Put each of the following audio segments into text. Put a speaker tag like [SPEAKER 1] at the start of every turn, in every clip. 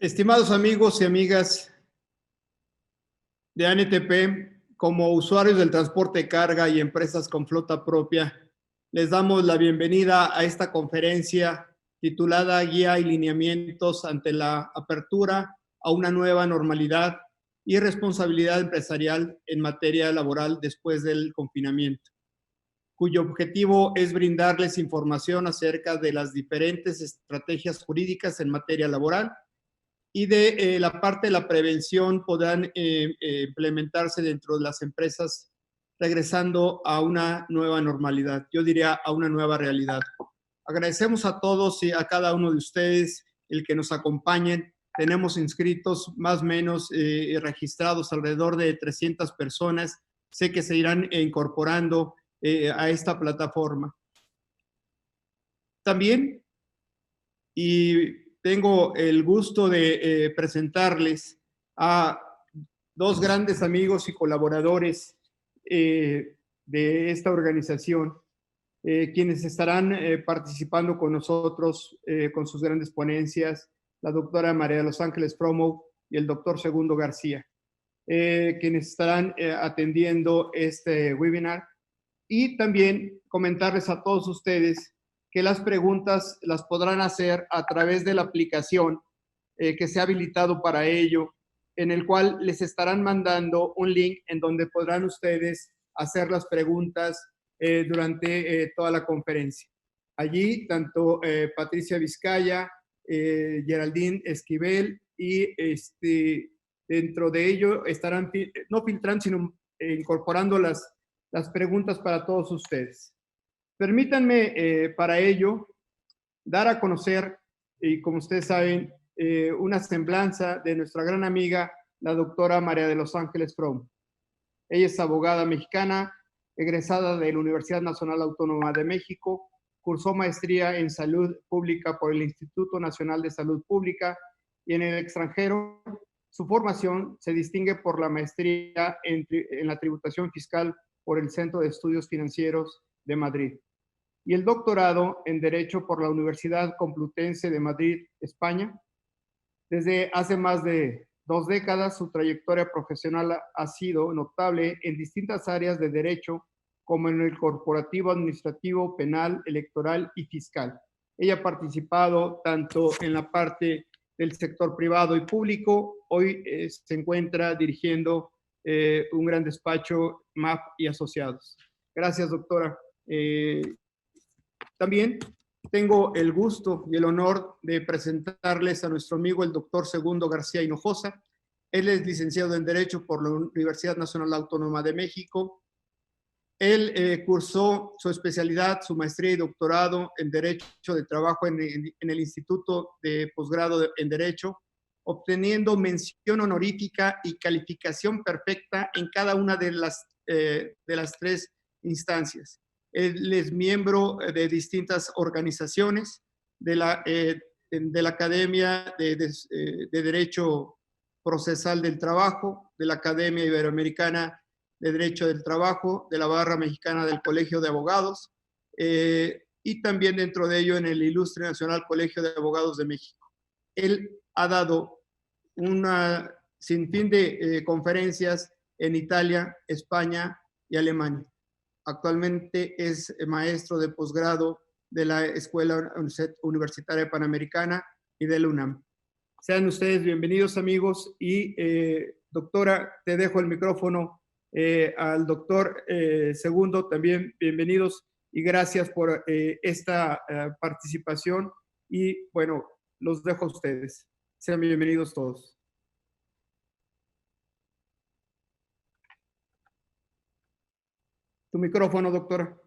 [SPEAKER 1] Estimados amigos y amigas de ANTP, como usuarios del transporte de carga y empresas con flota propia, les damos la bienvenida a esta conferencia titulada Guía y lineamientos ante la apertura a una nueva normalidad y responsabilidad empresarial en materia laboral después del confinamiento, cuyo objetivo es brindarles información acerca de las diferentes estrategias jurídicas en materia laboral y de la parte de la prevención podrán implementarse dentro de las empresas regresando a una nueva normalidad, yo diría a una nueva realidad. Agradecemos a todos y a cada uno de ustedes el que nos acompañen. Tenemos inscritos más o menos registrados alrededor de 300 personas. Sé que se irán incorporando a esta plataforma. También, y tengo el gusto de presentarles a dos grandes amigos y colaboradores de esta organización, quienes estarán participando con nosotros con sus grandes ponencias, la doctora María de los Ángeles Fromo y el doctor Segundo García, quienes estarán atendiendo este webinar. Y también comentarles a todos ustedes que las preguntas las podrán hacer a través de la aplicación que se ha habilitado para ello, en el cual les estarán mandando un link en donde podrán ustedes hacer las preguntas durante toda la conferencia. Allí, tanto Patricia Vizcaya, Geraldine Esquivel y dentro de ello estarán no filtrando, sino incorporando las preguntas para todos ustedes. Permítanme para ello dar a conocer, y como ustedes saben, una semblanza de nuestra gran amiga, la doctora María de los Ángeles Fromo. Ella es abogada mexicana, egresada de la Universidad Nacional Autónoma de México, cursó maestría en salud pública por el Instituto Nacional de Salud Pública y en el extranjero. Su formación se distingue por la maestría en la tributación fiscal por el Centro de Estudios Financieros de Madrid y el doctorado en Derecho por la Universidad Complutense de Madrid, España. Desde hace más de 2 décadas, su trayectoria profesional ha sido notable en distintas áreas de derecho, como en el corporativo, administrativo, penal, electoral y fiscal. Ella ha participado tanto en la parte del sector privado y público. Hoy se encuentra dirigiendo un gran despacho, MAP y Asociados. Gracias, doctora. También tengo el gusto y el honor de presentarles a nuestro amigo el doctor Segundo García Hinojosa. Él es licenciado en Derecho por la Universidad Nacional Autónoma de México. Él cursó su especialidad, su maestría y doctorado en Derecho de Trabajo en el Instituto de Posgrado en Derecho, obteniendo mención honorífica y calificación perfecta en cada una de las 3 instancias. Él es miembro de distintas organizaciones de la Academia de Derecho Procesal del Trabajo, de la Academia Iberoamericana de Derecho del Trabajo, de la Barra Mexicana del Colegio de Abogados, y también dentro de ello en el Ilustre Nacional Colegio de Abogados de México. Él ha dado una sinfín de conferencias en Italia, España y Alemania. Actualmente es maestro de posgrado de la Escuela Universitaria Panamericana y de la UNAM. Sean ustedes bienvenidos, amigos, y doctora, te dejo el micrófono. Al doctor Segundo, también bienvenidos y gracias por esta participación. Y bueno, los dejo a ustedes. Sean bienvenidos todos. Tu micrófono, doctora.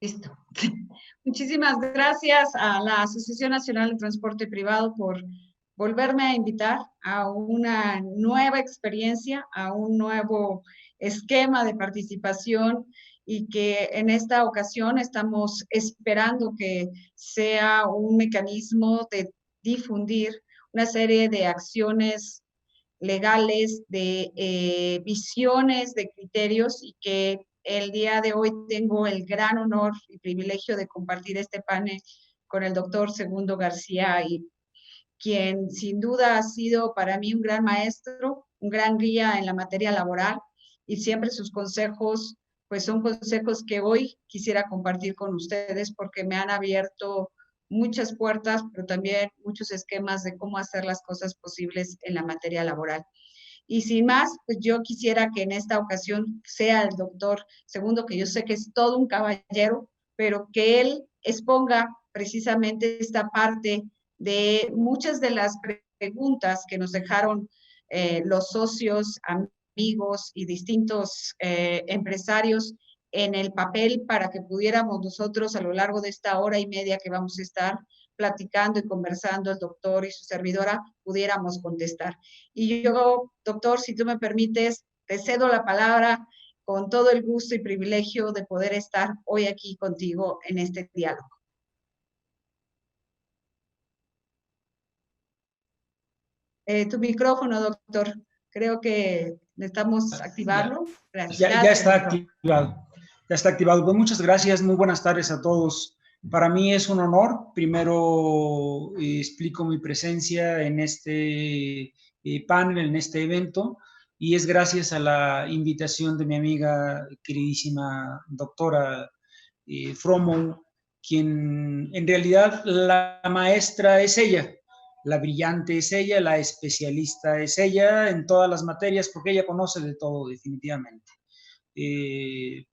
[SPEAKER 2] Listo. Muchísimas gracias a la Asociación Nacional de Transporte Privado por volverme a invitar a una nueva experiencia, a un nuevo esquema de participación y que en esta ocasión estamos esperando que sea un mecanismo de difundir una serie de acciones legales, de visiones, de criterios y que el día de hoy tengo el gran honor y privilegio de compartir este panel con el doctor Segundo García y quien sin duda ha sido para mí un gran maestro, un gran guía en la materia laboral, y siempre sus consejos, pues son consejos que hoy quisiera compartir con ustedes porque me han abierto muchas puertas, pero también muchos esquemas de cómo hacer las cosas posibles en la materia laboral. Y sin más, pues yo quisiera que en esta ocasión sea el doctor Segundo, que yo sé que es todo un caballero, pero que él exponga precisamente esta parte de muchas de las preguntas que nos dejaron los socios, amigos y distintos empresarios en el papel para que pudiéramos nosotros a lo largo de esta hora y media que vamos a estar platicando y conversando el doctor y su servidora, pudiéramos contestar. Y yo, doctor, si tú me permites, te cedo la palabra con todo el gusto y privilegio de poder estar hoy aquí contigo en este diálogo. Tu micrófono, doctor. Creo que necesitamos
[SPEAKER 3] Ya,
[SPEAKER 2] activarlo. Gracias.
[SPEAKER 3] ya
[SPEAKER 2] Gracias,
[SPEAKER 3] está
[SPEAKER 2] doctor.
[SPEAKER 3] activado. Ya está activado. Pues muchas gracias. Muy buenas tardes a todos. Para mí es un honor. Primero explico mi presencia en este panel, en este evento, y es gracias a la invitación de mi amiga queridísima doctora Fromo, quien en realidad la maestra es ella. La brillante es ella, la especialista es ella en todas las materias, porque ella conoce de todo, definitivamente. Eh,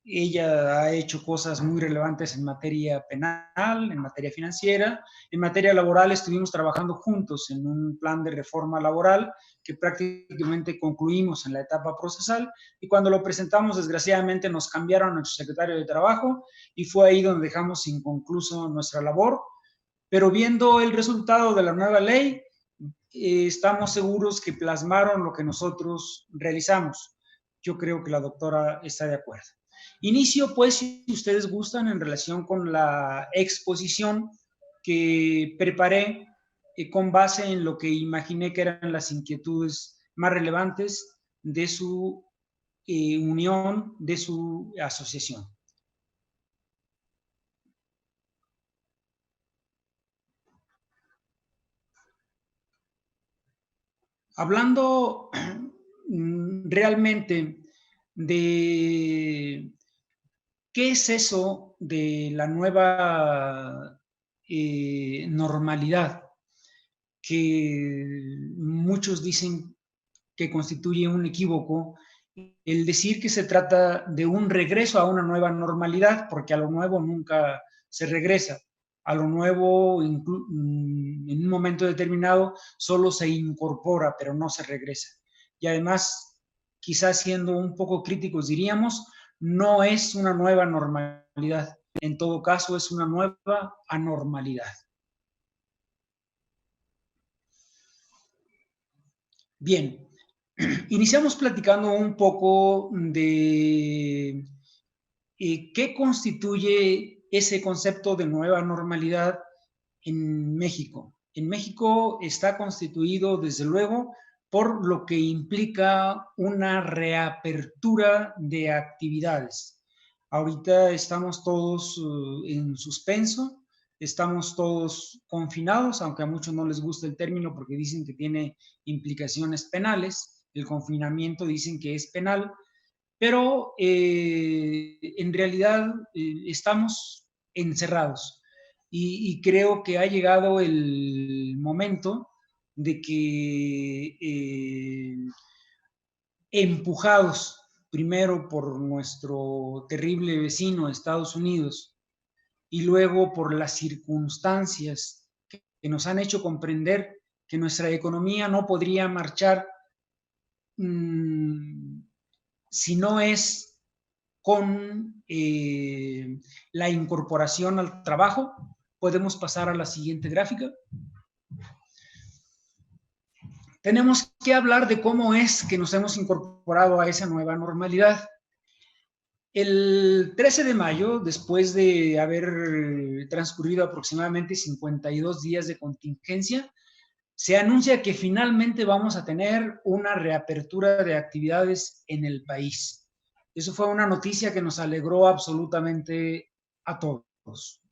[SPEAKER 3] Ella ha hecho cosas muy relevantes en materia penal, en materia financiera. En materia laboral estuvimos trabajando juntos en un plan de reforma laboral que prácticamente concluimos en la etapa procesal, y cuando lo presentamos, desgraciadamente, nos cambiaron a nuestro secretario de Trabajo y fue ahí donde dejamos inconcluso nuestra labor. Pero viendo el resultado de la nueva ley, estamos seguros que plasmaron lo que nosotros realizamos. Yo creo que la doctora está de acuerdo. Inicio, pues, si ustedes gustan, en relación con la exposición que preparé con base en lo que imaginé que eran las inquietudes más relevantes de su unión, de su asociación. Hablando realmente de qué es eso de la nueva normalidad, que muchos dicen que constituye un equívoco, el decir que se trata de un regreso a una nueva normalidad, porque a lo nuevo nunca se regresa. A lo nuevo, en un momento determinado, solo se incorpora, pero no se regresa. Y además, quizás siendo un poco críticos, diríamos, no es una nueva normalidad. En todo caso, es una nueva anormalidad. Bien, iniciamos platicando un poco de qué constituye ese concepto de nueva normalidad en México. En México está constituido, desde luego, por lo que implica una reapertura de actividades. Ahorita estamos todos en suspenso, estamos todos confinados, aunque a muchos no les gusta el término porque dicen que tiene implicaciones penales. El confinamiento dicen que es penal, pero en realidad estamos encerrados, y creo que ha llegado el momento de que empujados primero por nuestro terrible vecino Estados Unidos y luego por las circunstancias que nos han hecho comprender que nuestra economía no podría marchar si no es con la incorporación al trabajo. Podemos pasar a la siguiente gráfica. Tenemos que hablar de cómo es que nos hemos incorporado a esa nueva normalidad. El 13 de mayo, después de haber transcurrido aproximadamente 52 días de contingencia, se anuncia que finalmente vamos a tener una reapertura de actividades en el país. Eso fue una noticia que nos alegró absolutamente a todos.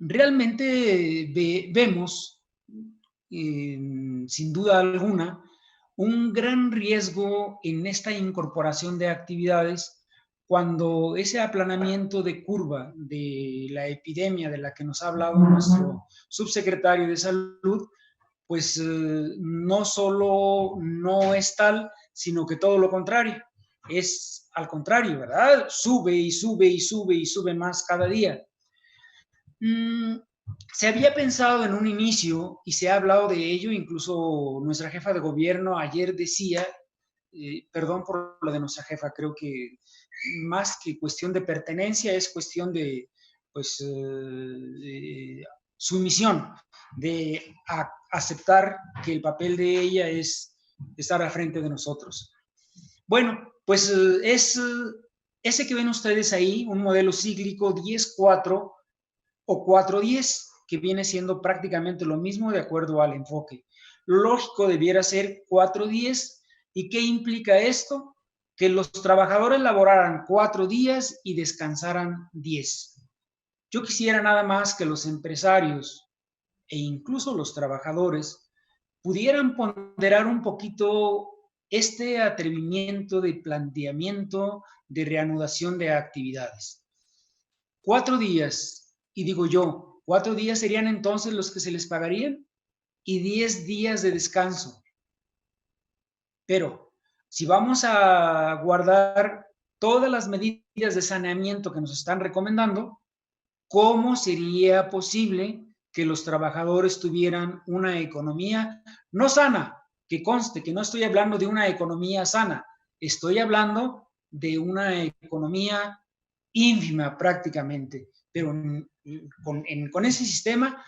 [SPEAKER 3] realmente vemos, sin duda alguna, un gran riesgo en esta incorporación de actividades cuando ese aplanamiento de curva de la epidemia de la que nos ha hablado nuestro subsecretario de Salud, pues no solo no es tal, sino que todo lo contrario. Es al contrario, ¿verdad? Sube y sube y sube y sube más cada día. Se había pensado en un inicio y se ha hablado de ello, incluso nuestra jefa de gobierno ayer decía, perdón por lo de nuestra jefa, creo que más que cuestión de pertenencia es cuestión de, pues, sumisión, de aceptar que el papel de ella es estar al frente de nosotros. Bueno, pues es ese que ven ustedes ahí, un modelo cíclico 10-4 o 4-10, que viene siendo prácticamente lo mismo de acuerdo al enfoque. Lo lógico debiera ser 4-10. ¿Y qué implica esto? Que los trabajadores laboraran 4 días y descansaran 10. Yo quisiera nada más que los empresarios e incluso los trabajadores pudieran ponderar un poquito este atrevimiento de planteamiento de reanudación de actividades. 4 días, y digo yo, 4 días serían entonces los que se les pagarían y 10 días de descanso. Pero si vamos a guardar todas las medidas de saneamiento que nos están recomendando, ¿cómo sería posible que los trabajadores tuvieran una economía no sana? Que conste que no estoy hablando de una economía sana, estoy hablando de una economía ínfima prácticamente, pero con ese sistema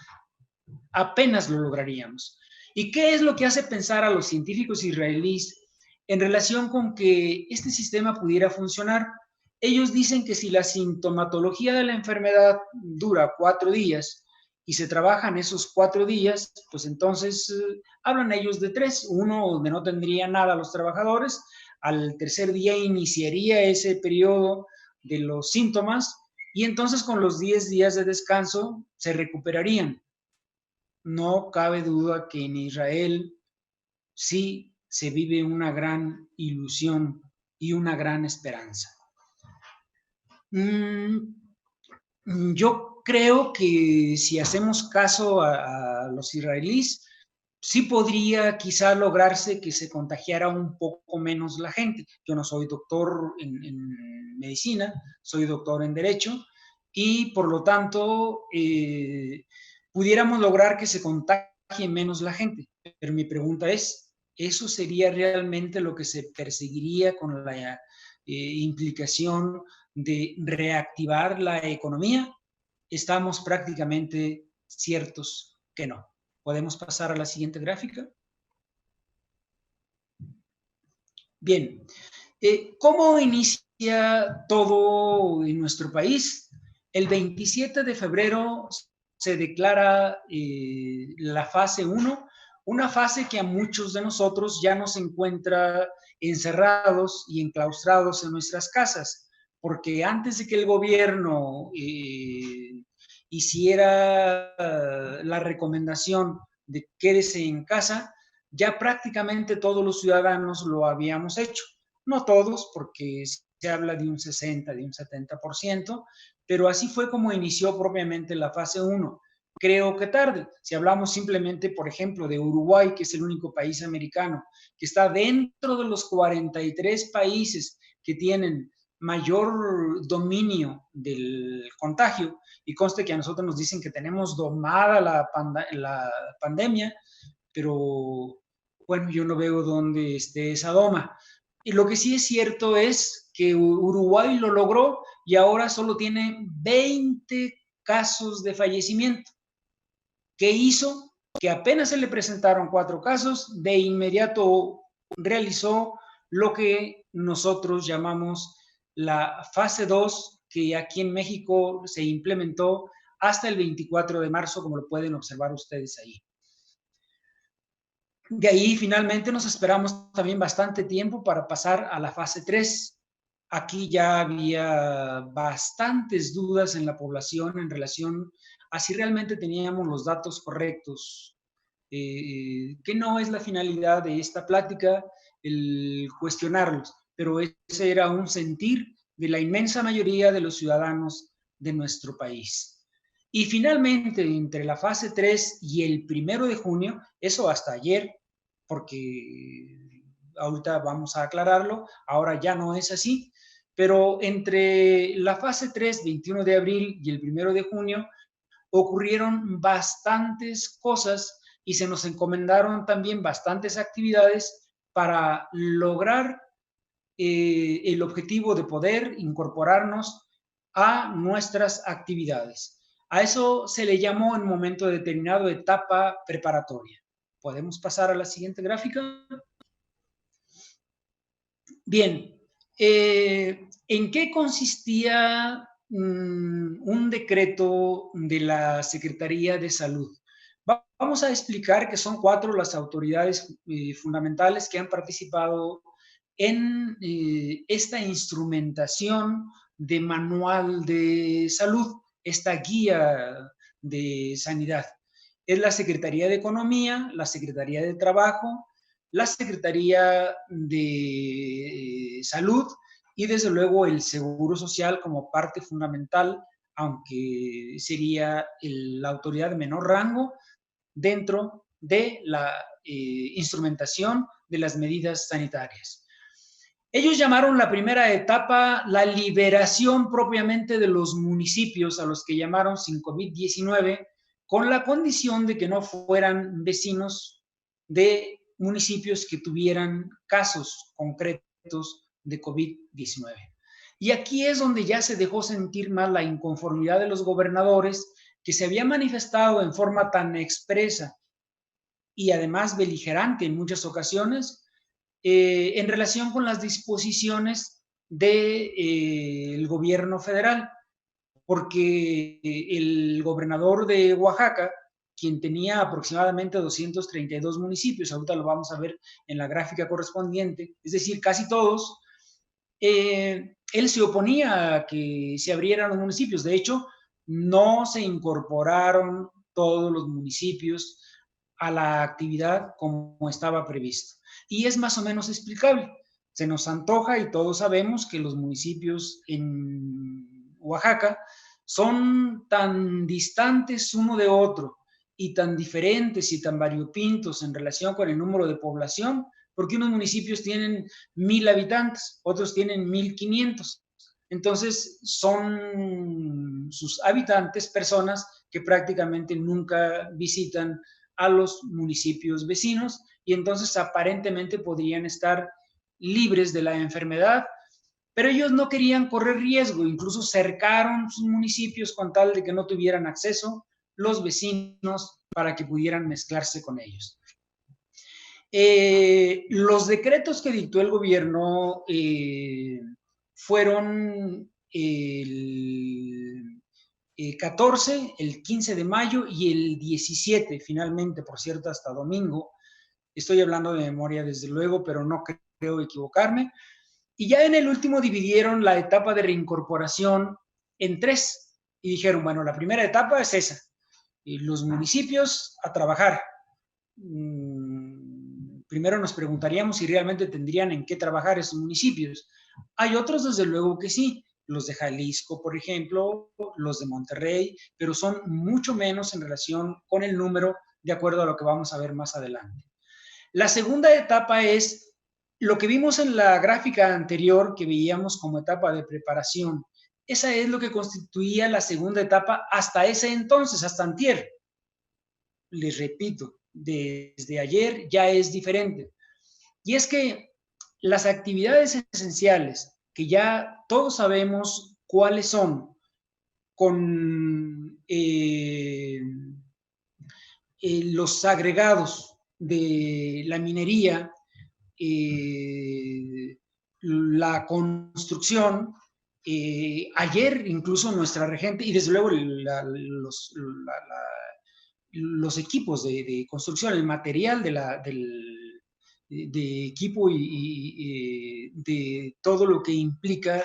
[SPEAKER 3] apenas lo lograríamos. ¿Y qué es lo que hace pensar a los científicos israelíes en relación con que este sistema pudiera funcionar? Ellos dicen que si la sintomatología de la enfermedad dura 4 días y se trabajan esos 4 días, pues entonces hablan ellos de 3. Uno, donde no tendría nada los trabajadores. Al tercer día iniciaría ese periodo de los síntomas y entonces con los 10 días de descanso se recuperarían. No cabe duda que en Israel sí se vive una gran ilusión y una gran esperanza. Yo creo que si hacemos caso a los israelíes, sí podría quizá lograrse que se contagiara un poco menos la gente. Yo no soy doctor en medicina, soy doctor en derecho y por lo tanto pudiéramos lograr que se contagie menos la gente. Pero mi pregunta es, ¿eso sería realmente lo que se perseguiría con la implicación de reactivar la economía? Estamos prácticamente ciertos que no. ¿Podemos pasar a la siguiente gráfica? Bien, ¿cómo inicia todo en nuestro país? El 27 de febrero se declara la fase 1, una fase que a muchos de nosotros ya nos encuentra encerrados y enclaustrados en nuestras casas, porque antes de que el gobierno hiciera la recomendación de quédese en casa, ya prácticamente todos los ciudadanos lo habíamos hecho. No todos, porque se habla de un 60, de un 70%, pero así fue como inició propiamente la fase 1. Creo que tarde. Si hablamos simplemente, por ejemplo, de Uruguay, que es el único país americano que está dentro de los 43 países que tienen mayor dominio del contagio, y conste que a nosotros nos dicen que tenemos domada la pandemia, pero bueno, yo no veo dónde esté esa doma. Y lo que sí es cierto es que Uruguay lo logró y ahora solo tiene 20 casos de fallecimiento. ¿Qué hizo? Que apenas se le presentaron 4 casos, de inmediato realizó lo que nosotros llamamos la fase 2, que aquí en México se implementó hasta el 24 de marzo, como lo pueden observar ustedes ahí. De ahí finalmente nos esperamos también bastante tiempo para pasar a la fase 3. Aquí ya había bastantes dudas en la población en relación así realmente teníamos los datos correctos, que no es la finalidad de esta plática el cuestionarlos, pero ese era un sentir de la inmensa mayoría de los ciudadanos de nuestro país. Y finalmente, entre la fase 3 y el 1 de junio, eso hasta ayer, porque ahorita vamos a aclararlo, ahora ya no es así, pero entre la fase 3, 21 de abril, y el 1 de junio, ocurrieron bastantes cosas y se nos encomendaron también bastantes actividades para lograr el objetivo de poder incorporarnos a nuestras actividades. A eso se le llamó en un momento determinado etapa preparatoria. ¿Podemos pasar a la siguiente gráfica? Bien, ¿en qué consistía un decreto de la Secretaría de Salud? Vamos a explicar que son 4 las autoridades fundamentales que han participado en esta instrumentación de manual de salud, esta guía de sanidad. Es la Secretaría de Economía, la Secretaría de Trabajo, la Secretaría de Salud y desde luego el Seguro Social como parte fundamental, aunque sería la autoridad de menor rango dentro de la instrumentación de las medidas sanitarias. Ellos llamaron la primera etapa la liberación propiamente de los municipios, a los que llamaron sin COVID-19, con la condición de que no fueran vecinos de municipios que tuvieran casos concretos de COVID-19. Y aquí es donde ya se dejó sentir más la inconformidad de los gobernadores, que se había manifestado en forma tan expresa y además beligerante en muchas ocasiones, en relación con las disposiciones del gobierno federal, porque el gobernador de Oaxaca, quien tenía aproximadamente 232 municipios, ahorita lo vamos a ver en la gráfica correspondiente, es decir, casi todos, él se oponía a que se abrieran los municipios. De hecho, no se incorporaron todos los municipios a la actividad como estaba previsto. Y es más o menos explicable. Se nos antoja y todos sabemos que los municipios en Oaxaca son tan distantes uno de otro y tan diferentes y tan variopintos en relación con el número de población, porque unos municipios tienen 1,000 habitantes, otros tienen 1,500. Entonces, son sus habitantes personas que prácticamente nunca visitan a los municipios vecinos y entonces aparentemente podrían estar libres de la enfermedad, pero ellos no querían correr riesgo, incluso cercaron sus municipios con tal de que no tuvieran acceso los vecinos para que pudieran mezclarse con ellos. Los decretos que dictó el gobierno fueron el 14, el 15 de mayo y el 17, finalmente, por cierto, hasta domingo. Estoy hablando de memoria, desde luego, pero no creo equivocarme. Y ya en el último dividieron la etapa de reincorporación en 3 y dijeron, bueno, la primera etapa es esa, y los municipios a trabajar. Primero nos preguntaríamos si realmente tendrían en qué trabajar esos municipios. Hay otros, desde luego que sí, los de Jalisco, por ejemplo, los de Monterrey, pero son mucho menos en relación con el número, de acuerdo a lo que vamos a ver más adelante. La segunda etapa es lo que vimos en la gráfica anterior, que veíamos como etapa de preparación. Esa es lo que constituía la segunda etapa hasta ese entonces, hasta antier. Les repito, desde ayer ya es diferente. Y es que las actividades esenciales, que ya todos sabemos cuáles son, con los agregados de la minería, la construcción, ayer incluso nuestra regente, y desde luego los equipos de construcción, el material de equipo y de todo lo que implica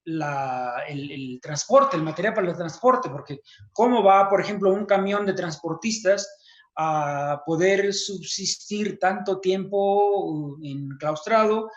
[SPEAKER 3] el transporte, el material para el transporte, porque cómo va, por ejemplo, un camión de transportistas a poder subsistir tanto tiempo enclaustrado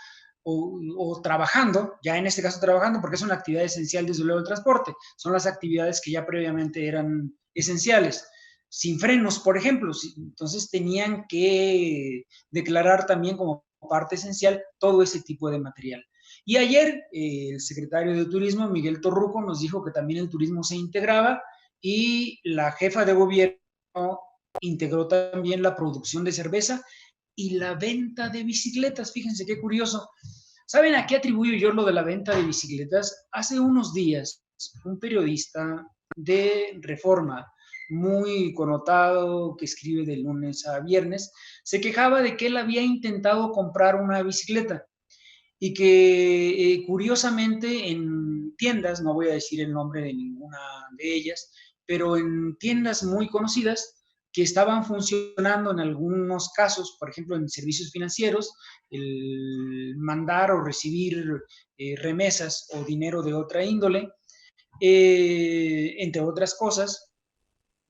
[SPEAKER 3] o trabajando, ya en este caso trabajando, porque es una actividad esencial desde luego el transporte, son las actividades que ya previamente eran esenciales, sin frenos, por ejemplo, entonces tenían que declarar también como parte esencial todo ese tipo de material. Y ayer el secretario de Turismo, Miguel Torruco, nos dijo que también el turismo se integraba y la jefa de gobierno integró también la producción de cerveza y la venta de bicicletas. Fíjense qué curioso. ¿Saben a qué atribuyo yo lo de la venta de bicicletas? Hace unos días, un periodista de Reforma, muy connotado, que escribe de lunes a viernes, se quejaba de que él había intentado comprar una bicicleta y que curiosamente en tiendas, no voy a decir el nombre de ninguna de ellas, pero en tiendas muy conocidas que estaban funcionando en algunos casos, por ejemplo en servicios financieros, el mandar o recibir remesas o dinero de otra índole, entre otras cosas,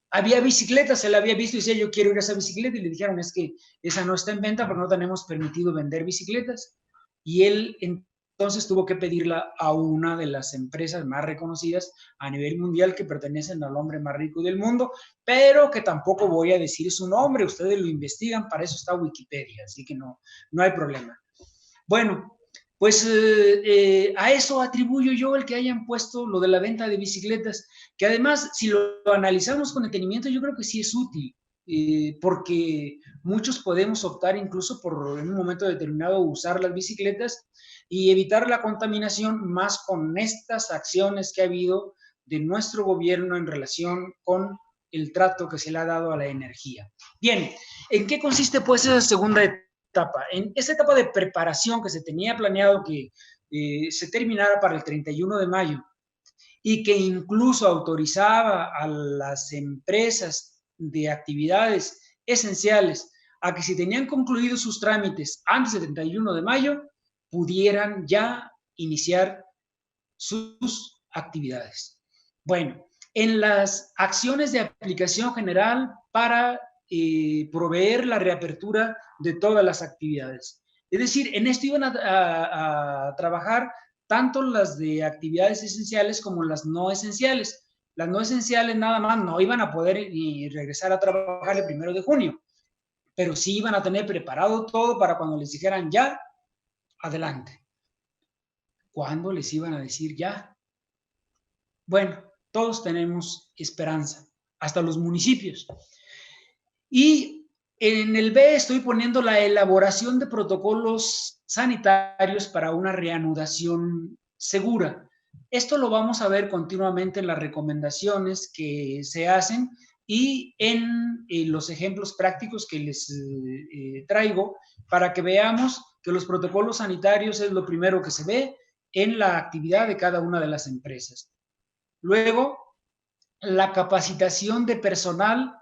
[SPEAKER 3] había bicicletas, se la había visto y decía yo quiero ir a esa bicicleta y le dijeron es que esa no está en venta porque no tenemos permitido vender bicicletas. Y él entonces tuvo que pedirla a una de las empresas más reconocidas a nivel mundial que pertenecen al hombre más rico del mundo, pero que tampoco voy a decir su nombre, ustedes lo investigan, para eso está Wikipedia, así que no hay problema. Bueno, pues a eso atribuyo yo el que hayan puesto lo de la venta de bicicletas, que además, si lo analizamos con detenimiento, yo creo que sí es útil, porque muchos podemos optar incluso por en un momento determinado usar las bicicletas y evitar la contaminación más con estas acciones que ha habido de nuestro gobierno en relación con el trato que se le ha dado a la energía. Bien, ¿en qué consiste pues esa segunda etapa? En esta etapa de preparación que se tenía planeado que se terminara para el 31 de mayo y que incluso autorizaba a las empresas de actividades esenciales a que si tenían concluidos sus trámites antes del 31 de mayo, pudieran ya iniciar sus actividades. Bueno, en las acciones de aplicación general para proveer la reapertura de todas las actividades. Es decir, en esto iban a trabajar tanto las de actividades esenciales como las no esenciales. Las no esenciales nada más no iban a poder regresar a trabajar el 1 de junio, pero sí iban a tener preparado todo para cuando les dijeran ya, adelante. ¿Cuándo les iban a decir ya? Bueno, todos tenemos esperanza, hasta los municipios. Y en el B estoy poniendo la elaboración de protocolos sanitarios para una reanudación segura. Esto lo vamos a ver continuamente en las recomendaciones que se hacen y en los ejemplos prácticos que les traigo para que veamos que los protocolos sanitarios es lo primero que se ve en la actividad de cada una de las empresas. Luego, la capacitación de personal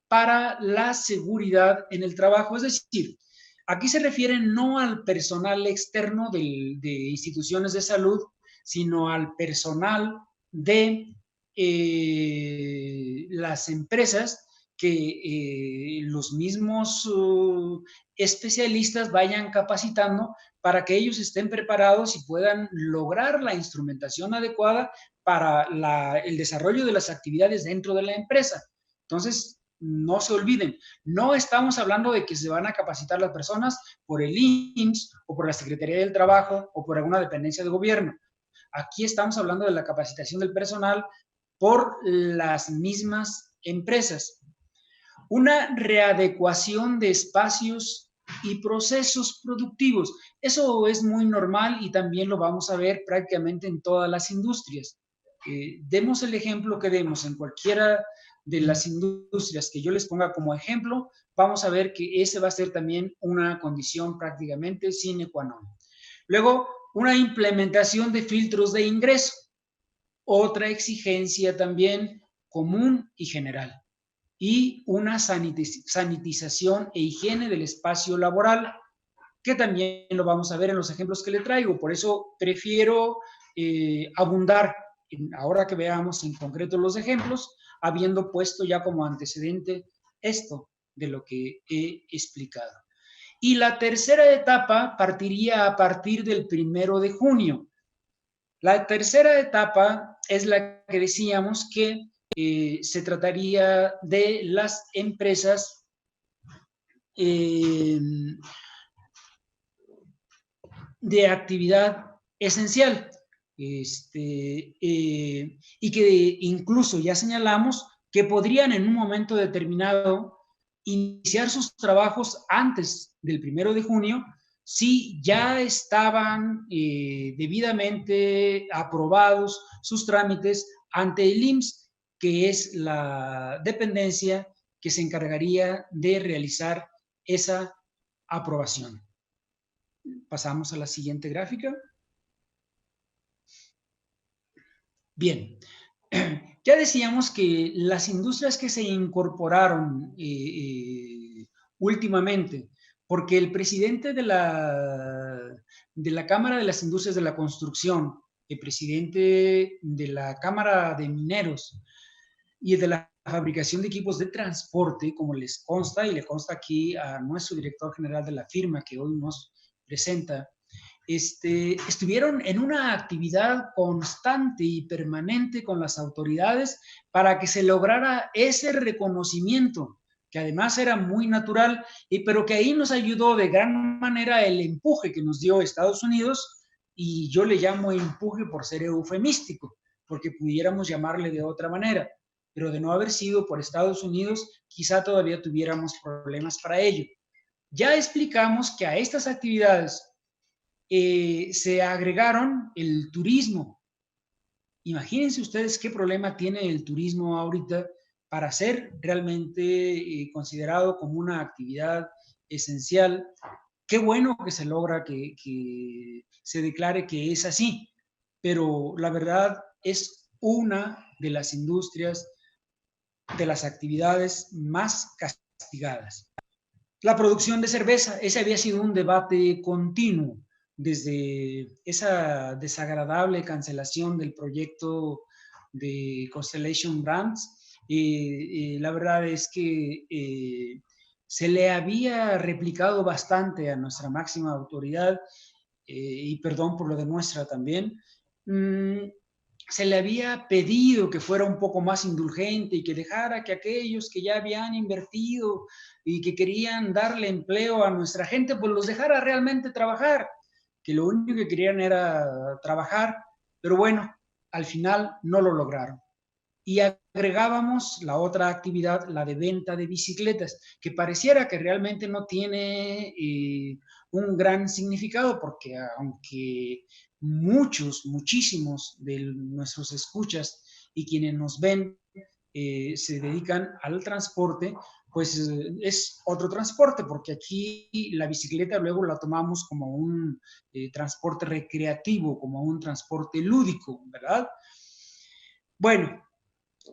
[SPEAKER 3] para la seguridad en el trabajo. Es decir, aquí se refiere no al personal externo de instituciones de salud, sino al personal de las empresas que los mismos especialistas vayan capacitando para que ellos estén preparados y puedan lograr la instrumentación adecuada para el desarrollo de las actividades dentro de la empresa. Entonces, no se olviden, no estamos hablando de que se van a capacitar las personas por el IMSS o por la Secretaría del Trabajo o por alguna dependencia de gobierno. Aquí estamos hablando de la capacitación del personal por las mismas empresas. Una readecuación de espacios y procesos productivos. Eso es muy normal y también lo vamos a ver prácticamente en todas las industrias. Demos el ejemplo que demos en cualquiera de las industrias que yo les ponga como ejemplo, vamos a ver que ese va a ser también una condición prácticamente sine qua non. Luego, una implementación de filtros de ingreso. Otra exigencia también común y general. Y una sanitización e higiene del espacio laboral, que también lo vamos a ver en los ejemplos que le traigo. Por eso prefiero abundar, ahora que veamos en concreto los ejemplos, habiendo puesto ya como antecedente esto de lo que he explicado. Y la tercera etapa partiría a partir del 1 de junio. La tercera etapa es la que decíamos que se trataría de las empresas de actividad esencial. Y que incluso ya señalamos que podrían en un momento determinado iniciar sus trabajos antes del 1 de junio si ya estaban debidamente aprobados sus trámites ante el IMSS, que es la dependencia que se encargaría de realizar esa aprobación. Pasamos a la siguiente gráfica. Bien, ya decíamos que las industrias que se incorporaron últimamente, porque el presidente de la Cámara de las Industrias de la Construcción, el presidente de la Cámara de Mineros y de la fabricación de equipos de transporte, como les consta y le consta aquí a nuestro director general de la firma que hoy nos presenta, estuvieron en una actividad constante y permanente con las autoridades para que se lograra ese reconocimiento, que además era muy natural, pero que ahí nos ayudó de gran manera el empuje que nos dio Estados Unidos, y yo le llamo empuje por ser eufemístico, porque pudiéramos llamarle de otra manera, pero de no haber sido por Estados Unidos, quizá todavía tuviéramos problemas para ello. Ya explicamos que a estas actividades se agregaron el turismo. Imagínense ustedes qué problema tiene el turismo ahorita para ser realmente considerado como una actividad esencial. Qué bueno que se logra que se declare que es así, pero la verdad es una de las industrias, de las actividades más castigadas. La producción de cerveza, ese había sido un debate continuo desde esa desagradable cancelación del proyecto de Constellation Brands. La verdad es que se le había replicado bastante a nuestra máxima autoridad, y perdón por lo de nuestra también, se le había pedido que fuera un poco más indulgente y que dejara que aquellos que ya habían invertido y que querían darle empleo a nuestra gente, pues los dejara realmente trabajar, que lo único que querían era trabajar, pero bueno, al final no lo lograron. Y agregábamos la otra actividad, la de venta de bicicletas, que pareciera que realmente no tiene un gran significado, porque aunque muchísimos de nuestros escuchas y quienes nos ven se dedican al transporte, pues es otro transporte, porque aquí la bicicleta luego la tomamos como un transporte recreativo, como un transporte lúdico, ¿verdad? Bueno,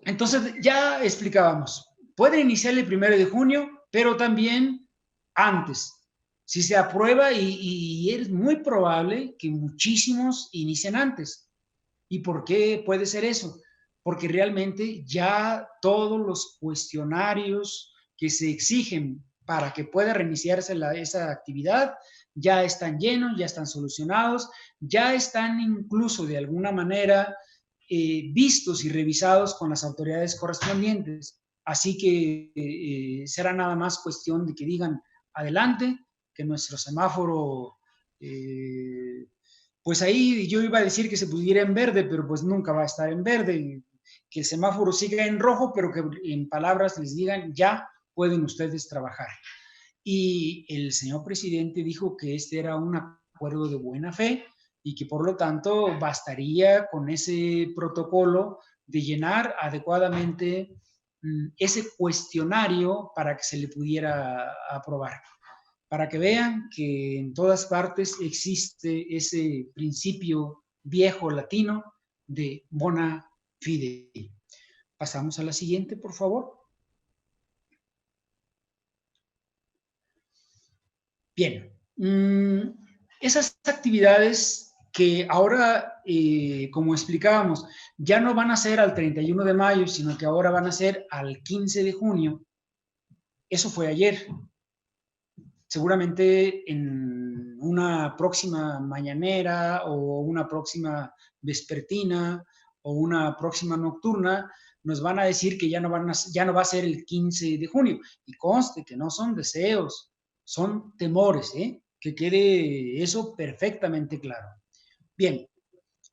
[SPEAKER 3] entonces ya explicábamos, puede iniciar el 1 de junio, pero también antes. Si se aprueba, y es muy probable que muchísimos inicien antes. ¿Y por qué puede ser eso? Porque realmente ya todos los cuestionarios que se exigen para que pueda reiniciarse esa actividad ya están llenos, ya están solucionados, ya están incluso de alguna manera vistos y revisados con las autoridades correspondientes. Así que será nada más cuestión de que digan adelante, que nuestro semáforo, pues ahí yo iba a decir que se pudiera en verde, pero pues nunca va a estar en verde, que el semáforo siga en rojo, pero que en palabras les digan ya pueden ustedes trabajar. Y el señor presidente dijo que este era un acuerdo de buena fe y que por lo tanto bastaría con ese protocolo de llenar adecuadamente ese cuestionario para que se le pudiera aprobar. Para que vean que en todas partes existe ese principio viejo latino de bona fide. Pasamos a la siguiente, por favor. Bien, esas actividades que ahora, como explicábamos, ya no van a ser al 31 de mayo, sino que ahora van a ser al 15 de junio. Eso fue ayer. Seguramente en una próxima mañanera o una próxima vespertina o una próxima nocturna nos van a decir que ya no va a ser el 15 de junio. Y conste que no son deseos, son temores, ¿eh? Que quede eso perfectamente claro. Bien,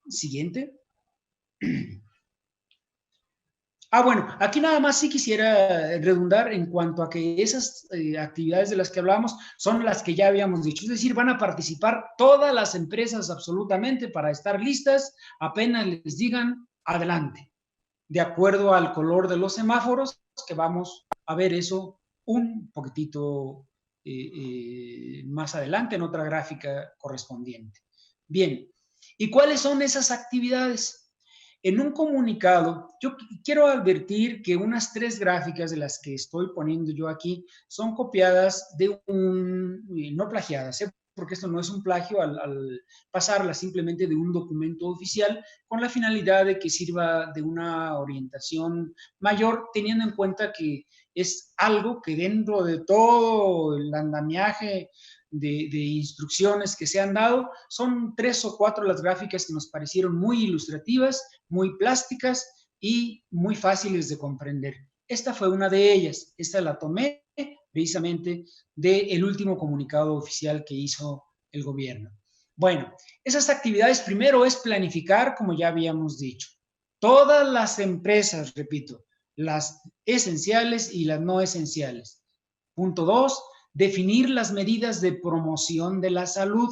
[SPEAKER 3] siguiente. Bueno, aquí nada más sí quisiera redundar en cuanto a que esas actividades de las que hablamos son las que ya habíamos dicho, es decir, van a participar todas las empresas absolutamente para estar listas apenas les digan adelante, de acuerdo al color de los semáforos, que vamos a ver eso un poquitito más adelante en otra gráfica correspondiente. Bien, ¿y cuáles son esas actividades? En un comunicado, yo quiero advertir que unas 3 gráficas de las que estoy poniendo yo aquí son copiadas de no plagiadas, porque esto no es un plagio al pasarlas simplemente de un documento oficial con la finalidad de que sirva de una orientación mayor, teniendo en cuenta que es algo que dentro de todo el andamiaje de instrucciones que se han dado, son 3 o 4 las gráficas que nos parecieron muy ilustrativas, muy plásticas y muy fáciles de comprender. Esta fue una de ellas. Esta la tomé precisamente del último comunicado oficial que hizo el gobierno. Bueno, esas actividades primero es planificar, como ya habíamos dicho. Todas las empresas, repito, las esenciales y las no esenciales. Punto 2, definir las medidas de promoción de la salud.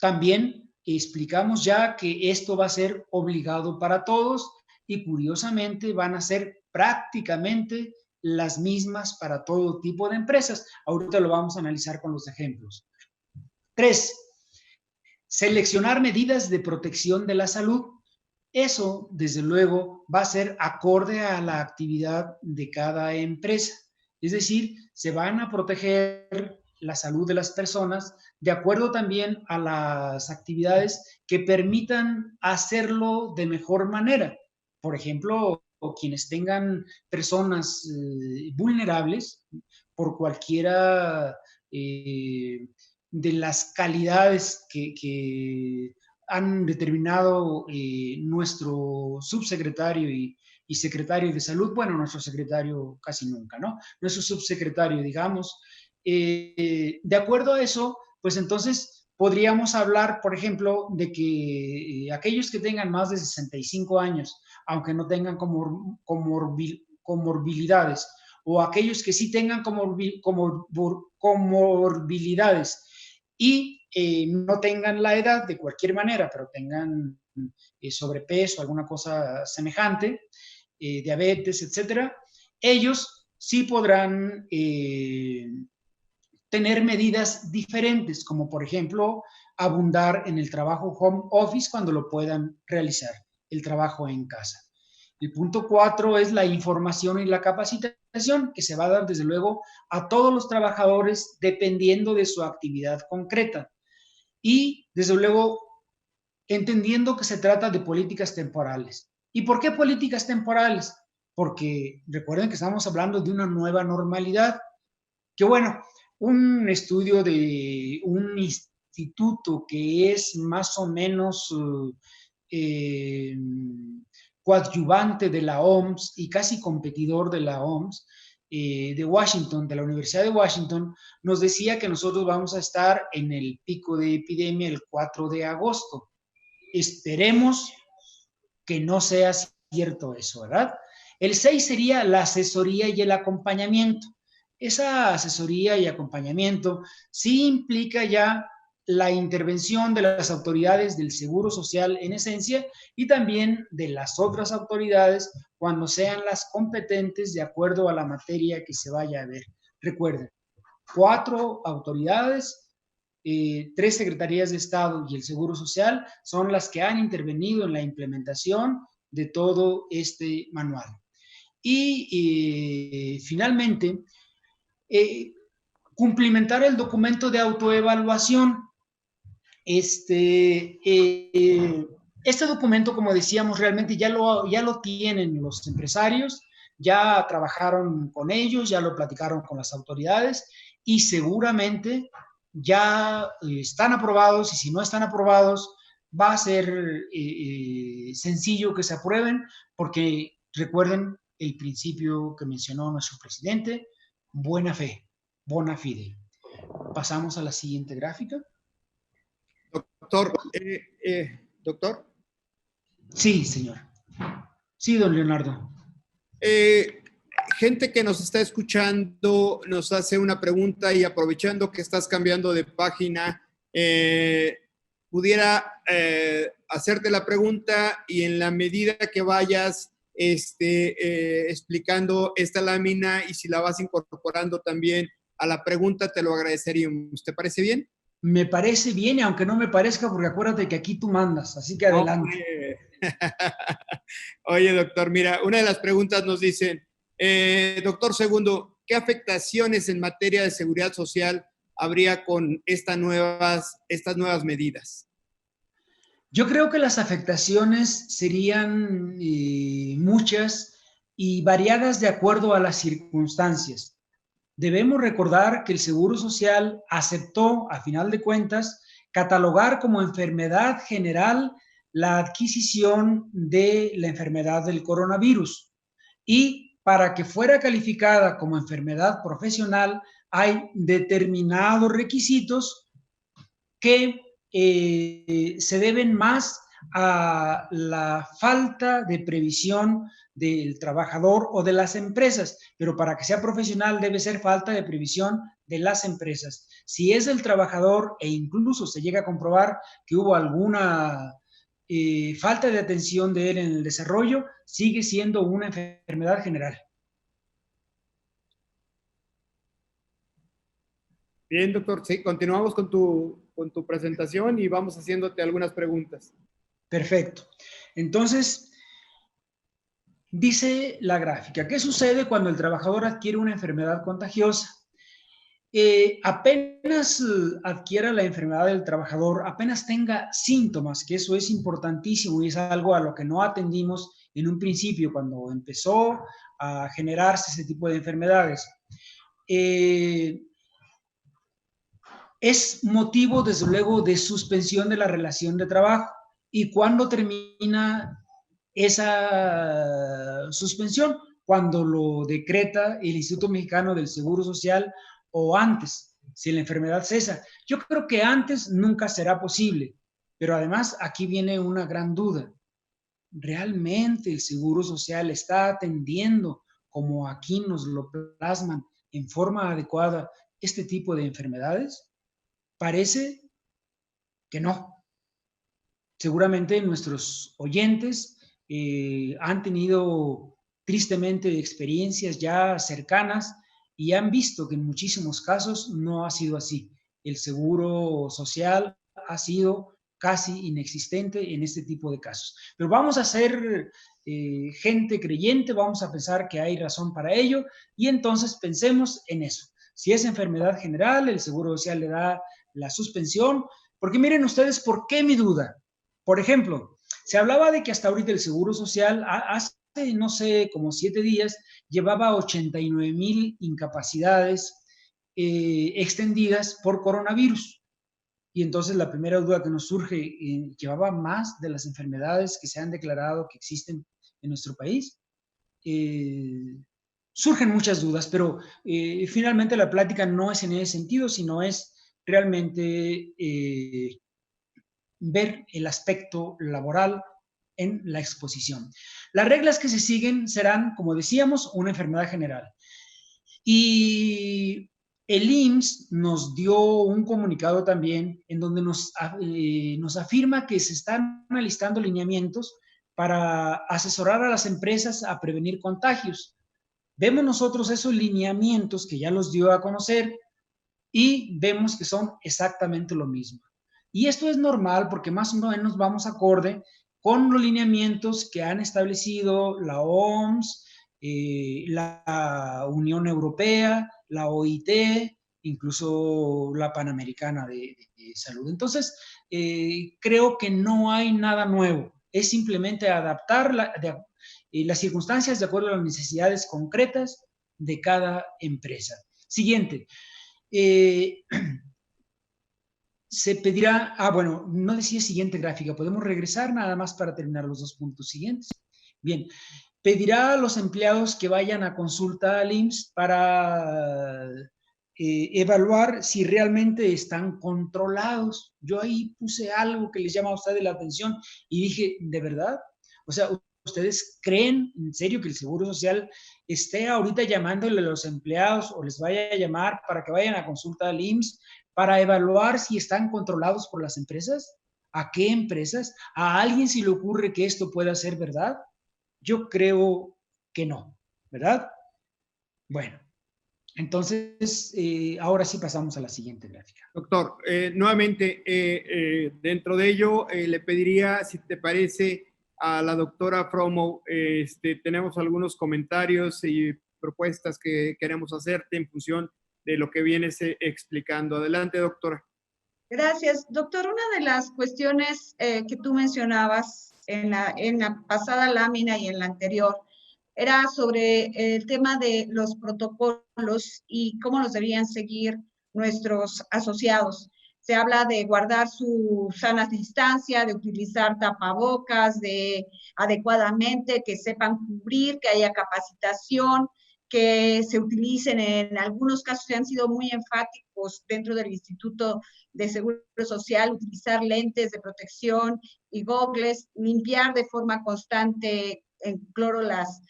[SPEAKER 3] También explicamos ya que esto va a ser obligado para todos y curiosamente van a ser prácticamente las mismas para todo tipo de empresas. Ahorita lo vamos a analizar con los ejemplos. 3, seleccionar medidas de protección de la salud. Eso, desde luego, va a ser acorde a la actividad de cada empresa. Es decir, se van a proteger la salud de las personas de acuerdo también a las actividades que permitan hacerlo de mejor manera. Por ejemplo, quienes tengan personas vulnerables por cualquiera de las calidades que han determinado nuestro subsecretario y secretario de salud, bueno, nuestro secretario casi nunca, ¿no? Nuestro subsecretario, digamos. De acuerdo a eso, pues entonces podríamos hablar, por ejemplo, de que aquellos que tengan más de 65 años, aunque no tengan comorbilidades, o aquellos que sí tengan comorbilidades y no tengan la edad de cualquier manera, pero tengan sobrepeso, alguna cosa semejante, diabetes, etcétera, ellos sí podrán tener medidas diferentes, como por ejemplo abundar en el trabajo home office cuando lo puedan realizar, el trabajo en casa. El punto 4 es la información y la capacitación que se va a dar desde luego a todos los trabajadores dependiendo de su actividad concreta. Y desde luego entendiendo que se trata de políticas temporales. ¿Y por qué políticas temporales? Porque recuerden que estamos hablando de una nueva normalidad, que bueno, un estudio de un instituto que es más o menos coadyuvante de la OMS y casi competidor de la OMS, de Washington, de la Universidad de Washington, nos decía que nosotros vamos a estar en el pico de epidemia el 4 de agosto. Esperemos que no sea cierto eso, ¿verdad? El 6 sería la asesoría y el acompañamiento. Esa asesoría y acompañamiento sí implica ya la intervención de las autoridades del Seguro Social en esencia y también de las otras autoridades cuando sean las competentes de acuerdo a la materia que se vaya a ver. Recuerden, 4 autoridades, 3 secretarías de Estado y el Seguro Social son las que han intervenido en la implementación de todo este manual. Y finalmente, cumplimentar el documento de autoevaluación. Este documento, como decíamos, realmente ya lo tienen los empresarios, ya trabajaron con ellos, ya lo platicaron con las autoridades y seguramente ya están aprobados, y si no están aprobados, va a ser sencillo que se aprueben, porque recuerden el principio que mencionó nuestro presidente: buena fe, bona fide. Pasamos a la siguiente gráfica.
[SPEAKER 1] Doctor.
[SPEAKER 3] Sí, señor. Sí, don Leonardo.
[SPEAKER 1] Gente que nos está escuchando nos hace una pregunta, y aprovechando que estás cambiando de página, pudiera hacerte la pregunta, y en la medida que vayas explicando esta lámina, y si la vas incorporando también a la pregunta, te lo agradeceríamos. ¿Te parece bien?
[SPEAKER 3] Me parece bien, aunque no me parezca, porque acuérdate que aquí tú mandas, así que adelante.
[SPEAKER 1] Oye, doctor, mira, una de las preguntas nos dicen, doctor Segundo, ¿qué afectaciones en materia de seguridad social habría con estas nuevas medidas?
[SPEAKER 3] Yo creo que las afectaciones serían muchas y variadas de acuerdo a las circunstancias. Debemos recordar que el Seguro Social aceptó, a final de cuentas, catalogar como enfermedad general la adquisición de la enfermedad del coronavirus. Y para que fuera calificada como enfermedad profesional, hay determinados requisitos que se deben más a la falta de previsión del trabajador o de las empresas, pero para que sea profesional debe ser falta de previsión de las empresas. Si es del trabajador e incluso se llega a comprobar que hubo alguna falta de atención de él en el desarrollo, sigue siendo una enfermedad general.
[SPEAKER 1] Bien, doctor. Sí, continuamos con tu presentación y vamos haciéndote algunas preguntas.
[SPEAKER 3] Perfecto. Entonces, dice la gráfica, ¿qué sucede cuando el trabajador adquiere una enfermedad contagiosa? Apenas adquiera la enfermedad del trabajador, apenas tenga síntomas, que eso es importantísimo y es algo a lo que no atendimos en un principio cuando empezó a generarse ese tipo de enfermedades. Es motivo, desde luego, de suspensión de la relación de trabajo. ¿Y cuándo termina esa suspensión? Cuando lo decreta el Instituto Mexicano del Seguro Social, o antes, si la enfermedad cesa. Yo creo que antes nunca será posible, pero además aquí viene una gran duda. ¿Realmente el Seguro Social está atendiendo, como aquí nos lo plasman, en forma adecuada este tipo de enfermedades? Parece que no. Seguramente nuestros oyentes han tenido tristemente experiencias ya cercanas y han visto que en muchísimos casos no ha sido así. El seguro social ha sido casi inexistente en este tipo de casos. Pero vamos a ser gente creyente, vamos a pensar que hay razón para ello, y entonces pensemos en eso. Si es enfermedad general, el Seguro Social le da la suspensión, porque miren ustedes, ¿por qué mi duda? Por ejemplo, se hablaba de que hasta ahorita el Seguro Social, hace, no sé, como 7 días, llevaba 89,000 incapacidades extendidas por coronavirus. Y entonces la primera duda que nos surge, ¿llevaba más de las enfermedades que se han declarado que existen en nuestro país? Surgen muchas dudas, pero finalmente la plática no es en ese sentido, sino es realmente ver el aspecto laboral en la exposición. Las reglas que se siguen serán, como decíamos, una enfermedad general. Y el IMSS nos dio un comunicado también en donde nos afirma que se están alistando lineamientos para asesorar a las empresas a prevenir contagios. Vemos nosotros esos lineamientos que ya los dio a conocer y vemos que son exactamente lo mismo. Y esto es normal porque más o menos vamos acorde con los lineamientos que han establecido la OMS, la Unión Europea, la OIT, incluso la Panamericana de Salud. Entonces, creo que no hay nada nuevo. Es simplemente adaptar las circunstancias de acuerdo a las necesidades concretas de cada empresa. Siguiente. Se pedirá, bueno, no decía siguiente gráfica, podemos regresar nada más para terminar los 2 puntos siguientes. Bien, pedirá a los empleados que vayan a consulta al IMSS para evaluar si realmente están controlados. Yo ahí puse algo que les llama a ustedes la atención y dije, ¿de verdad? O sea, ¿ustedes creen en serio que el Seguro Social esté ahorita llamándole a los empleados o les vaya a llamar para que vayan a consulta al IMSS para evaluar si están controlados por las empresas? ¿A qué empresas? ¿A alguien se le ocurre que esto pueda ser verdad? Yo creo que no, ¿verdad? Bueno, entonces, ahora sí pasamos a la siguiente gráfica.
[SPEAKER 1] Doctor, nuevamente, dentro de ello, le pediría, si te parece, a la doctora Fromo, tenemos algunos comentarios y propuestas que queremos hacerte en función de lo que vienes explicando. Adelante, doctora.
[SPEAKER 2] Gracias. Doctor, una de las cuestiones que tú mencionabas en la pasada lámina y en la anterior era sobre el tema de los protocolos y cómo los debían seguir nuestros asociados. Se habla de guardar su sana distancia, de utilizar tapabocas, de adecuadamente, que sepan cubrir, que haya capacitación, que se utilicen en algunos casos, se han sido muy enfáticos dentro del Instituto de Seguro Social, utilizar lentes de protección y gogles, limpiar de forma constante en cloro las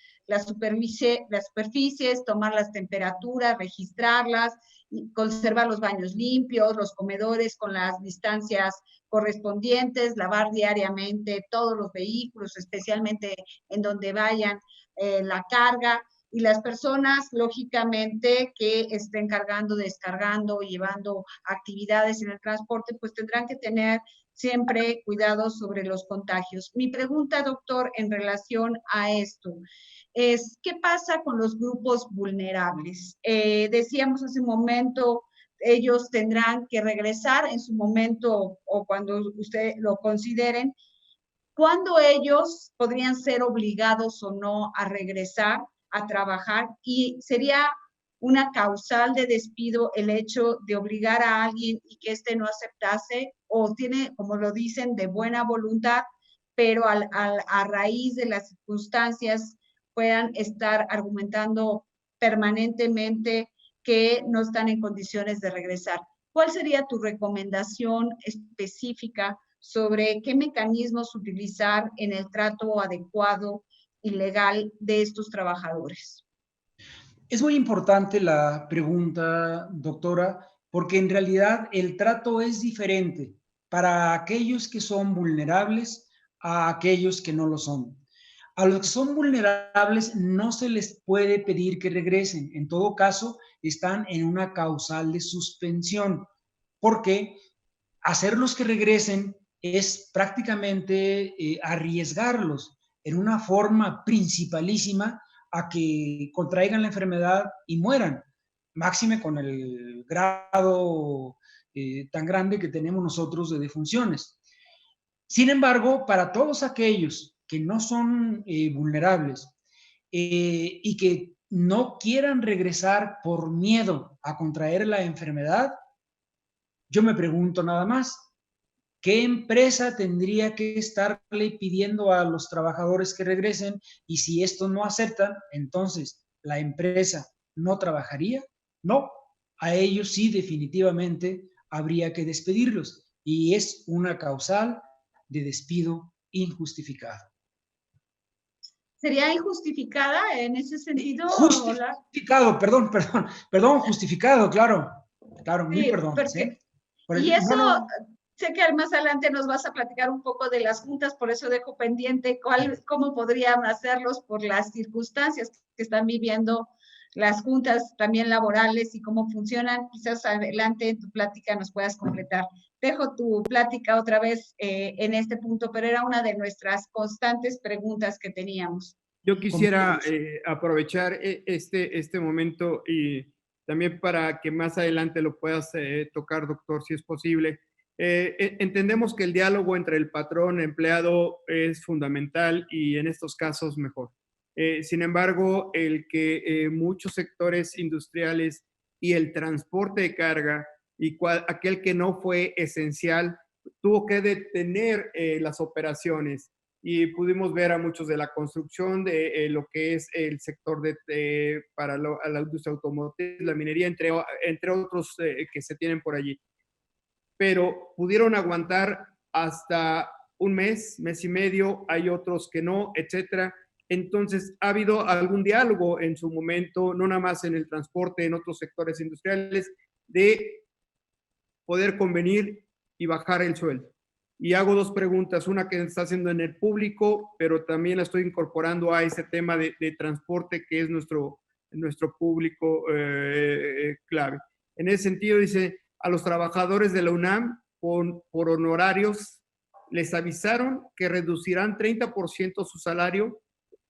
[SPEAKER 2] superficies, tomar las temperaturas, registrarlas, conservar los baños limpios, los comedores con las distancias correspondientes, lavar diariamente todos los vehículos, especialmente en donde vayan la carga, y las personas, lógicamente, que estén cargando, descargando y llevando actividades en el transporte, pues tendrán que tener siempre cuidado sobre los contagios. Mi pregunta, doctor, en relación a esto es, ¿qué pasa con los grupos vulnerables? Decíamos hace un momento, ellos tendrán que regresar en su momento o cuando usted lo consideren. ¿Cuándo ellos podrían ser obligados o no a regresar a trabajar? Y sería una causal de despido el hecho de obligar a alguien y que éste no aceptase, o tiene, como lo dicen, de buena voluntad, pero a raíz de las circunstancias puedan estar argumentando permanentemente que no están en condiciones de regresar. ¿Cuál sería tu recomendación específica sobre qué mecanismos utilizar en el trato adecuado y legal de estos trabajadores?
[SPEAKER 3] Es muy importante la pregunta, doctora, porque en realidad el trato es diferente para aquellos que son vulnerables a aquellos que no lo son. A los que son vulnerables no se les puede pedir que regresen. En todo caso, están en una causal de suspensión, porque hacerlos que regresen es prácticamente arriesgarlos en una forma principalísima a que contraigan la enfermedad y mueran, máxime con el grado tan grande que tenemos nosotros de defunciones. Sin embargo, para todos aquellos que no son vulnerables y que no quieran regresar por miedo a contraer la enfermedad, yo me pregunto nada más, ¿qué empresa tendría que estarle pidiendo a los trabajadores que regresen? Y si estos no aceptan, entonces, ¿la empresa no trabajaría? No, a ellos sí definitivamente habría que despedirlos. Y es una causal de despido injustificado.
[SPEAKER 2] ¿Sería injustificada en ese sentido?
[SPEAKER 3] Justificado, perdón, justificado, claro, mil perdones.
[SPEAKER 2] Porque, y eso, no. Sé que más adelante nos vas a platicar un poco de las juntas, por eso dejo pendiente cómo podrían hacerlos por las circunstancias que están viviendo las juntas también laborales y cómo funcionan. Quizás adelante en tu plática nos puedas completar. Dejo tu plática otra vez en este punto, pero era una de nuestras constantes preguntas que teníamos.
[SPEAKER 1] Yo quisiera aprovechar este momento y también para que más adelante lo puedas tocar, doctor, si es posible. Entendemos que el diálogo entre el patrón y empleado es fundamental y en estos casos mejor. Sin embargo, el que muchos sectores industriales y el transporte de carga y aquel que no fue esencial tuvo que detener las operaciones y pudimos ver a muchos de la construcción, de lo que es el sector para la industria automotriz, la minería, entre otros que se tienen por allí. Pero pudieron aguantar hasta un mes, mes y medio, hay otros que no, etcétera. Entonces, ha habido algún diálogo en su momento, no nada más en el transporte, en otros sectores industriales, de poder convenir y bajar el sueldo. Y hago dos preguntas, una que está haciendo en el público, pero también la estoy incorporando a ese tema de transporte que es nuestro público clave. En ese sentido, dice, a los trabajadores de la UNAM por honorarios les avisaron que reducirán 30% su salario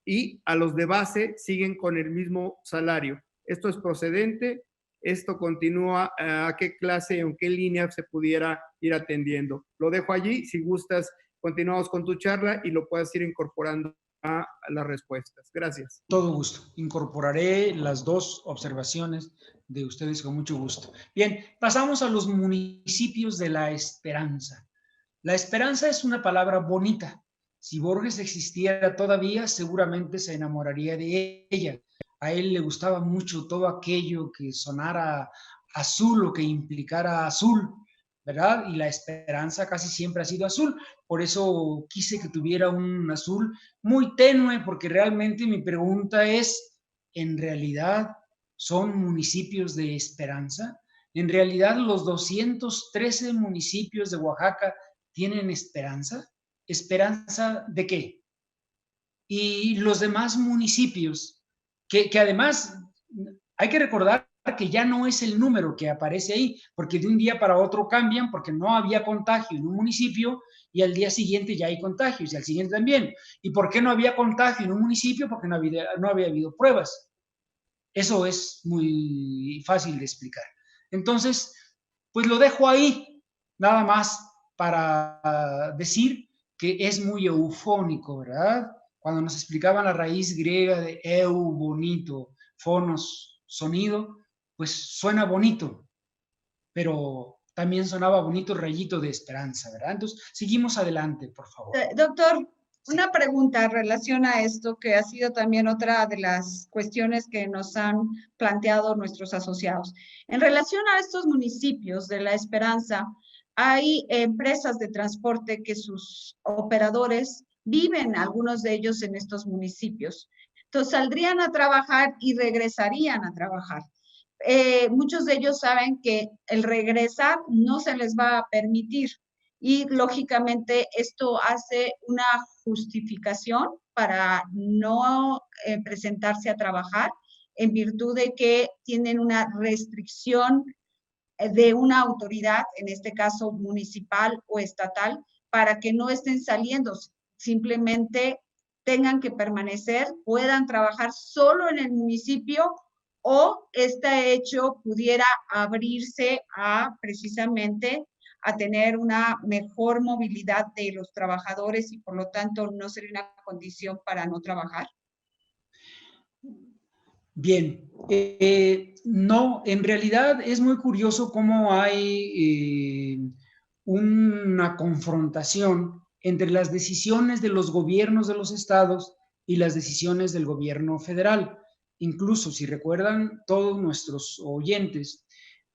[SPEAKER 1] y a los de base siguen con el mismo salario. ¿Esto es procedente? ¿Esto continúa? ¿A qué clase, en qué línea se pudiera ir atendiendo? Lo dejo allí. Si gustas, continuamos con tu charla y lo puedes ir incorporando a las respuestas. Gracias.
[SPEAKER 3] Todo gusto. Incorporaré las dos observaciones de ustedes con mucho gusto. Bien, pasamos a los municipios de la esperanza. La esperanza es una palabra bonita. Si Borges existiera todavía, seguramente se enamoraría de ella. A él le gustaba mucho todo aquello que sonara azul o que implicara azul, ¿verdad? Y la esperanza casi siempre ha sido azul. Por eso quise que tuviera un azul muy tenue, porque realmente mi pregunta es, ¿en realidad son municipios de esperanza? ¿En realidad los 213 municipios de Oaxaca tienen esperanza? ¿Esperanza de qué? Y los demás municipios, que además hay que recordar que ya no es el número que aparece ahí, porque de un día para otro cambian, porque no había contagio en un municipio y al día siguiente ya hay contagios y al siguiente también. ¿Y por qué no había contagio en un municipio? Porque no había habido pruebas. Eso es muy fácil de explicar. Entonces, pues lo dejo ahí, nada más para decir que es muy eufónico, ¿verdad? Cuando nos explicaban la raíz griega de eu, bonito, fonos, sonido, pues suena bonito, pero también sonaba bonito rayito de esperanza, ¿verdad? Entonces, seguimos adelante, por favor.
[SPEAKER 2] Doctor, una pregunta en relación a esto, que ha sido también otra de las cuestiones que nos han planteado nuestros asociados. En relación a estos municipios de La Esperanza, hay empresas de transporte que sus operadores viven, algunos de ellos en estos municipios. Entonces, saldrían a trabajar y regresarían a trabajar. Muchos de ellos saben que el regresar no se les va a permitir. Y lógicamente esto hace una justificación para no presentarse a trabajar en virtud de que tienen una restricción de una autoridad, en este caso municipal o estatal, para que no estén saliendo, simplemente tengan que permanecer, puedan trabajar solo en el municipio o este hecho pudiera abrirse a precisamente a tener una mejor movilidad de los trabajadores y por lo tanto no sería una condición para no trabajar?
[SPEAKER 3] Bien, no, en realidad es muy curioso cómo hay una confrontación entre las decisiones de los gobiernos de los estados y las decisiones del gobierno federal. Incluso, si recuerdan todos nuestros oyentes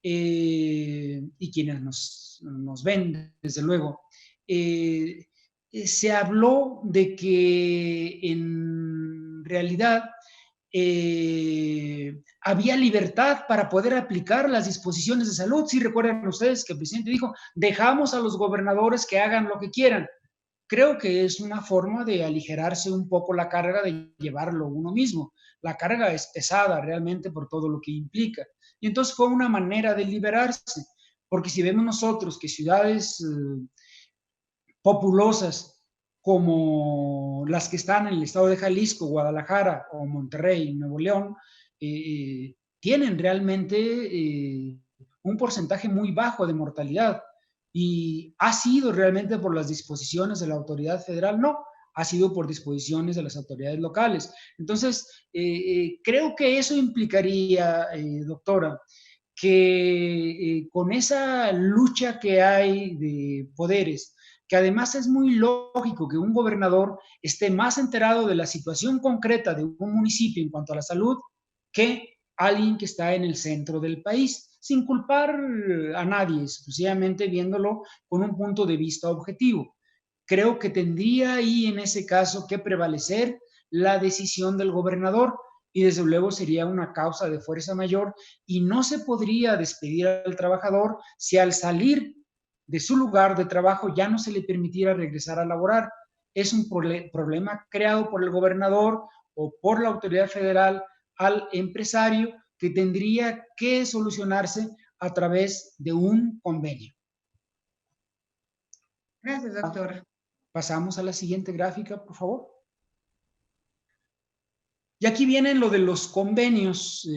[SPEAKER 3] y quienes nos ven, desde luego, se habló de que en realidad había libertad para poder aplicar las disposiciones de salud. Sí, recuerdan ustedes que el presidente dijo, dejamos a los gobernadores que hagan lo que quieran. Creo que es una forma de aligerarse un poco la carga de llevarlo uno mismo. La carga es pesada realmente por todo lo que implica. Y entonces fue una manera de liberarse, porque si vemos nosotros que ciudades populosas como las que están en el estado de Jalisco, Guadalajara o Monterrey, Nuevo León, tienen realmente un porcentaje muy bajo de mortalidad. ¿Y ha sido realmente por las disposiciones de la autoridad federal? No, ha sido por disposiciones de las autoridades locales. Entonces, creo que eso implicaría, doctora, que con esa lucha que hay de poderes, que además es muy lógico que un gobernador esté más enterado de la situación concreta de un municipio en cuanto a la salud que alguien que está en el centro del país, sin culpar a nadie, exclusivamente viéndolo con un punto de vista objetivo. Creo que tendría ahí en ese caso que prevalecer la decisión del gobernador y desde luego sería una causa de fuerza mayor y no se podría despedir al trabajador si al salir de su lugar de trabajo ya no se le permitiera regresar a laborar. Es un problema creado por el gobernador o por la autoridad federal al empresario que tendría que solucionarse a través de un convenio.
[SPEAKER 2] Gracias, doctor.
[SPEAKER 3] Pasamos a la siguiente gráfica, por favor. Y aquí viene lo de los convenios,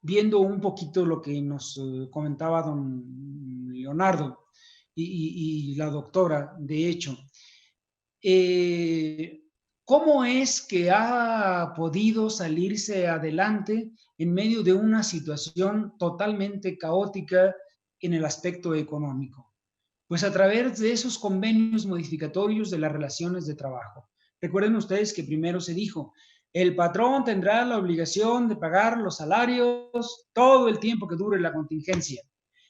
[SPEAKER 3] viendo un poquito lo que nos comentaba don Leonardo y la doctora, de hecho. ¿Cómo es que ha podido salirse adelante en medio de una situación totalmente caótica en el aspecto económico? Pues a través de esos convenios modificatorios de las relaciones de trabajo. Recuerden ustedes que primero se dijo, el patrón tendrá la obligación de pagar los salarios todo el tiempo que dure la contingencia.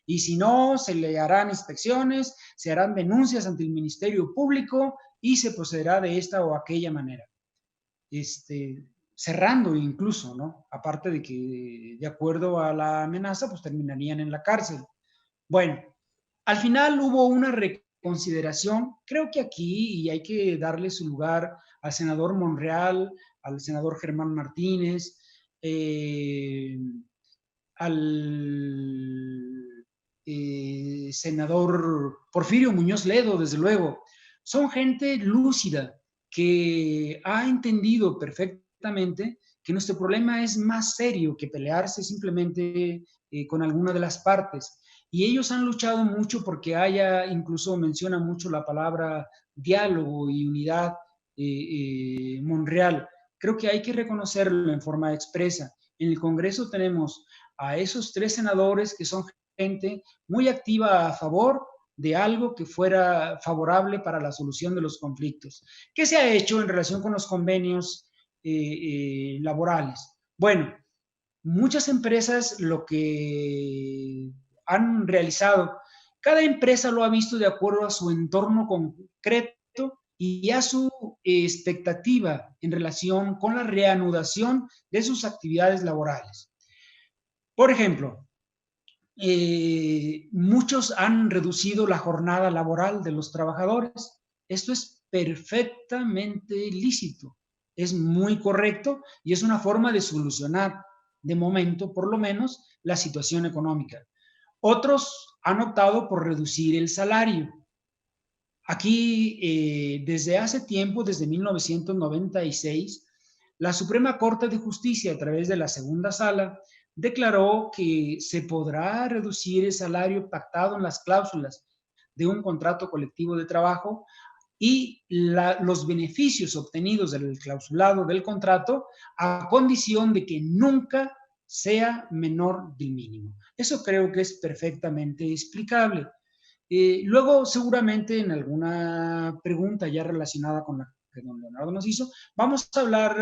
[SPEAKER 3] Y si no, se le harán inspecciones, se harán denuncias ante el Ministerio Público y se procederá de esta o aquella manera. Cerrando incluso, ¿no? Aparte de que de acuerdo a la amenaza, pues terminarían en la cárcel. Bueno, al final hubo una reconsideración, creo que aquí, y hay que darle su lugar al senador Monreal, al senador Germán Martínez, al senador Porfirio Muñoz Ledo, desde luego. Son gente lúcida que ha entendido perfectamente que nuestro problema es más serio que pelearse simplemente con alguna de las partes. Y ellos han luchado mucho porque haya, incluso menciona mucho la palabra diálogo y unidad Monreal. Creo que hay que reconocerlo en forma expresa. En el Congreso tenemos a esos 3 senadores que son gente muy activa a favor de algo que fuera favorable para la solución de los conflictos. ¿Qué se ha hecho en relación con los convenios laborales? Bueno, muchas empresas lo que han realizado, cada empresa lo ha visto de acuerdo a su entorno concreto y a su expectativa en relación con la reanudación de sus actividades laborales. Por ejemplo, muchos han reducido la jornada laboral de los trabajadores. Esto es perfectamente lícito, es muy correcto y es una forma de solucionar, de momento por lo menos, la situación económica. Otros han optado por reducir el salario. Aquí, desde hace tiempo, desde 1996, la Suprema Corte de Justicia, a través de la segunda sala, declaró que se podrá reducir el salario pactado en las cláusulas de un contrato colectivo de trabajo y los beneficios obtenidos del clausulado del contrato a condición de que nunca sea menor del mínimo. Eso creo que es perfectamente explicable. Luego, seguramente en alguna pregunta ya relacionada con la que don Leonardo nos hizo, vamos a hablar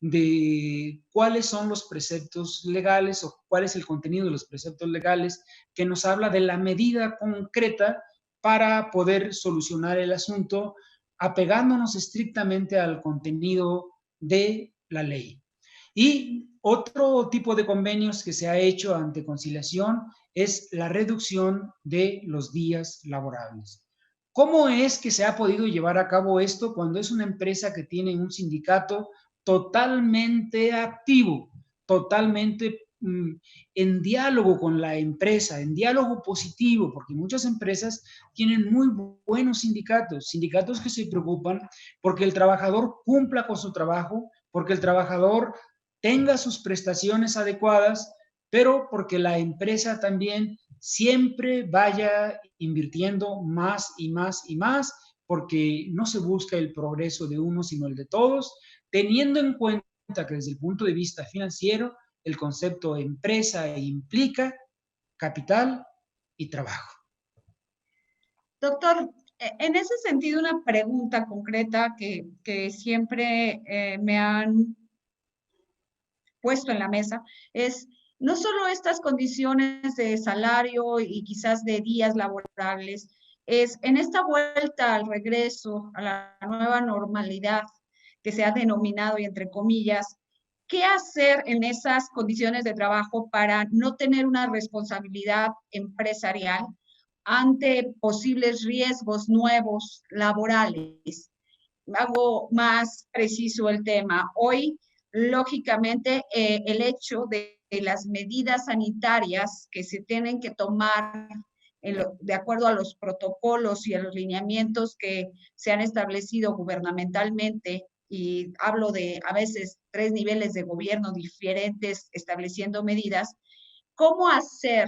[SPEAKER 3] de cuáles son los preceptos legales o cuál es el contenido de los preceptos legales que nos habla de la medida concreta para poder solucionar el asunto apegándonos estrictamente al contenido de la ley. Y otro tipo de convenios que se ha hecho ante conciliación es la reducción de los días laborables. ¿Cómo es que se ha podido llevar a cabo esto cuando es una empresa que tiene un sindicato totalmente activo, totalmente en diálogo con la empresa, en diálogo positivo, porque muchas empresas tienen muy buenos sindicatos, sindicatos que se preocupan porque el trabajador cumpla con su trabajo, porque el trabajador tenga sus prestaciones adecuadas, pero porque la empresa también siempre vaya invirtiendo más y más y más, porque no se busca el progreso de uno, sino el de todos, teniendo en cuenta que desde el punto de vista financiero, el concepto empresa implica capital y trabajo.
[SPEAKER 2] Doctor, en ese sentido, una pregunta concreta que siempre me han puesto en la mesa es, no solo estas condiciones de salario y quizás de días laborables, es en esta vuelta al regreso a la nueva normalidad que se ha denominado y entre comillas, ¿qué hacer en esas condiciones de trabajo para no tener una responsabilidad empresarial ante posibles riesgos nuevos laborales? Hago más preciso el tema. Hoy, lógicamente, el hecho de las medidas sanitarias que se tienen que tomar de acuerdo a los protocolos y a los lineamientos que se han establecido gubernamentalmente, y hablo de a veces 3 niveles de gobierno diferentes estableciendo medidas, ¿cómo hacer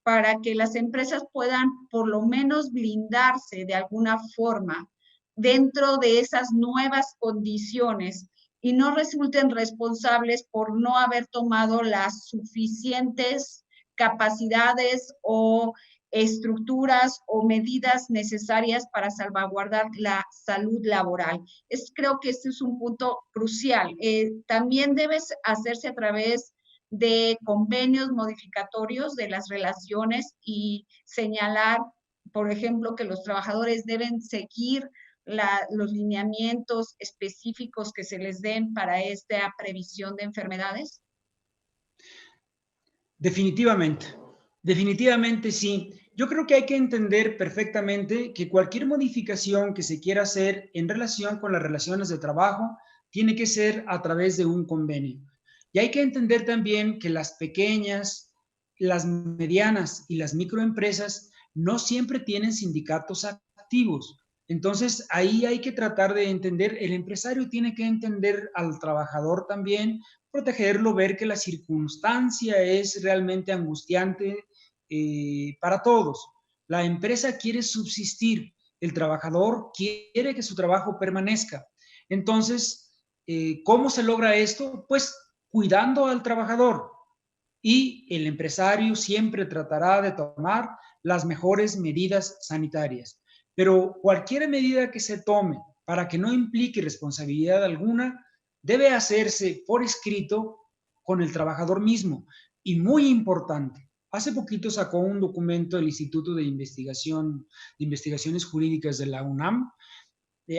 [SPEAKER 2] para que las empresas puedan por lo menos blindarse de alguna forma dentro de esas nuevas condiciones y no resulten responsables por no haber tomado las suficientes capacidades o estructuras o medidas necesarias para salvaguardar la salud laboral? Creo que este es un punto crucial. También debe hacerse a través de convenios modificatorios de las relaciones y señalar, por ejemplo, que los trabajadores deben seguir los lineamientos específicos que se les den para esta previsión de enfermedades?
[SPEAKER 3] Definitivamente, definitivamente sí. Yo creo que hay que entender perfectamente que cualquier modificación que se quiera hacer en relación con las relaciones de trabajo tiene que ser a través de un convenio. Y hay que entender también que las pequeñas, las medianas y las microempresas no siempre tienen sindicatos activos. Entonces, ahí hay que tratar de entender, el empresario tiene que entender al trabajador también, protegerlo, ver que la circunstancia es realmente angustiante para todos. La empresa quiere subsistir, el trabajador quiere que su trabajo permanezca. Entonces, ¿cómo se logra esto? Pues cuidando al trabajador, y el empresario siempre tratará de tomar las mejores medidas sanitarias. Pero cualquier medida que se tome para que no implique responsabilidad alguna debe hacerse por escrito con el trabajador mismo. Y muy importante, hace poquito sacó un documento el Instituto de Investigaciones Jurídicas de la UNAM,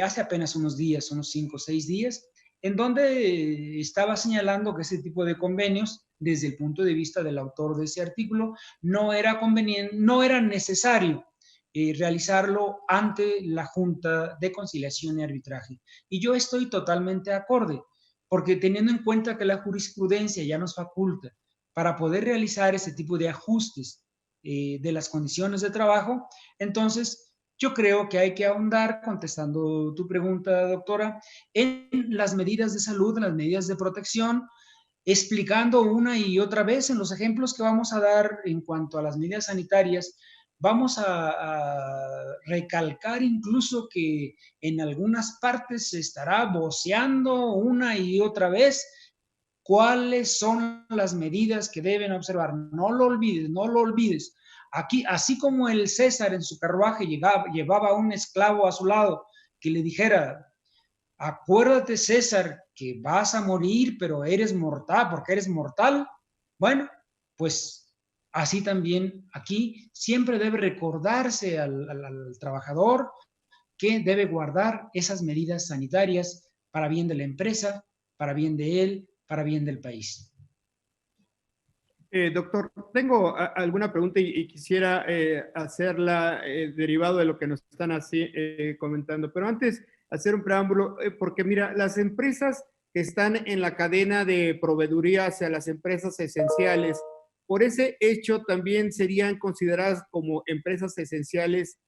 [SPEAKER 3] hace apenas unos días, unos 5 o 6 días, en donde estaba señalando que ese tipo de convenios, desde el punto de vista del autor de ese artículo, no era conveniente, no era necesario realizarlo ante la Junta de Conciliación y Arbitraje. Y yo estoy totalmente acorde, porque teniendo en cuenta que la jurisprudencia ya nos faculta para poder realizar ese tipo de ajustes de las condiciones de trabajo, entonces yo creo que hay que ahondar, contestando tu pregunta, doctora, en las medidas de salud, en las medidas de protección, explicando una y otra vez en los ejemplos que vamos a dar en cuanto a las medidas sanitarias. Vamos a recalcar incluso que en algunas partes se estará voceando una y otra vez cuáles son las medidas que deben observar. No lo olvides, no lo olvides. Aquí, así como el César en su carruaje llevaba a un esclavo a su lado que le dijera, acuérdate César que vas a morir, pero eres mortal, porque eres mortal. Bueno, pues así también aquí siempre debe recordarse al trabajador que debe guardar esas medidas sanitarias para bien de la empresa, para bien de él, para bien del país.
[SPEAKER 1] Doctor, tengo alguna pregunta y quisiera hacerla derivado de lo que nos están comentando, pero antes hacer un preámbulo, porque mira, las empresas que están en la cadena de proveeduría hacia las empresas esenciales, por ese hecho también serían consideradas como empresas esenciales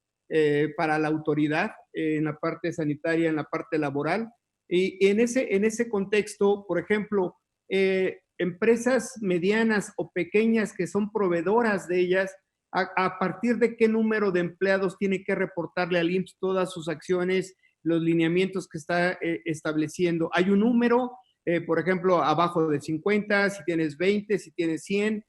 [SPEAKER 1] para la autoridad en la parte sanitaria, en la parte laboral. Y en ese contexto, por ejemplo, empresas medianas o pequeñas que son proveedoras de ellas, a partir de qué número de empleados tiene que reportarle al IMSS todas sus acciones, los lineamientos que está estableciendo. Hay un número, por ejemplo, abajo de 50, si tienes 20, si tienes 100,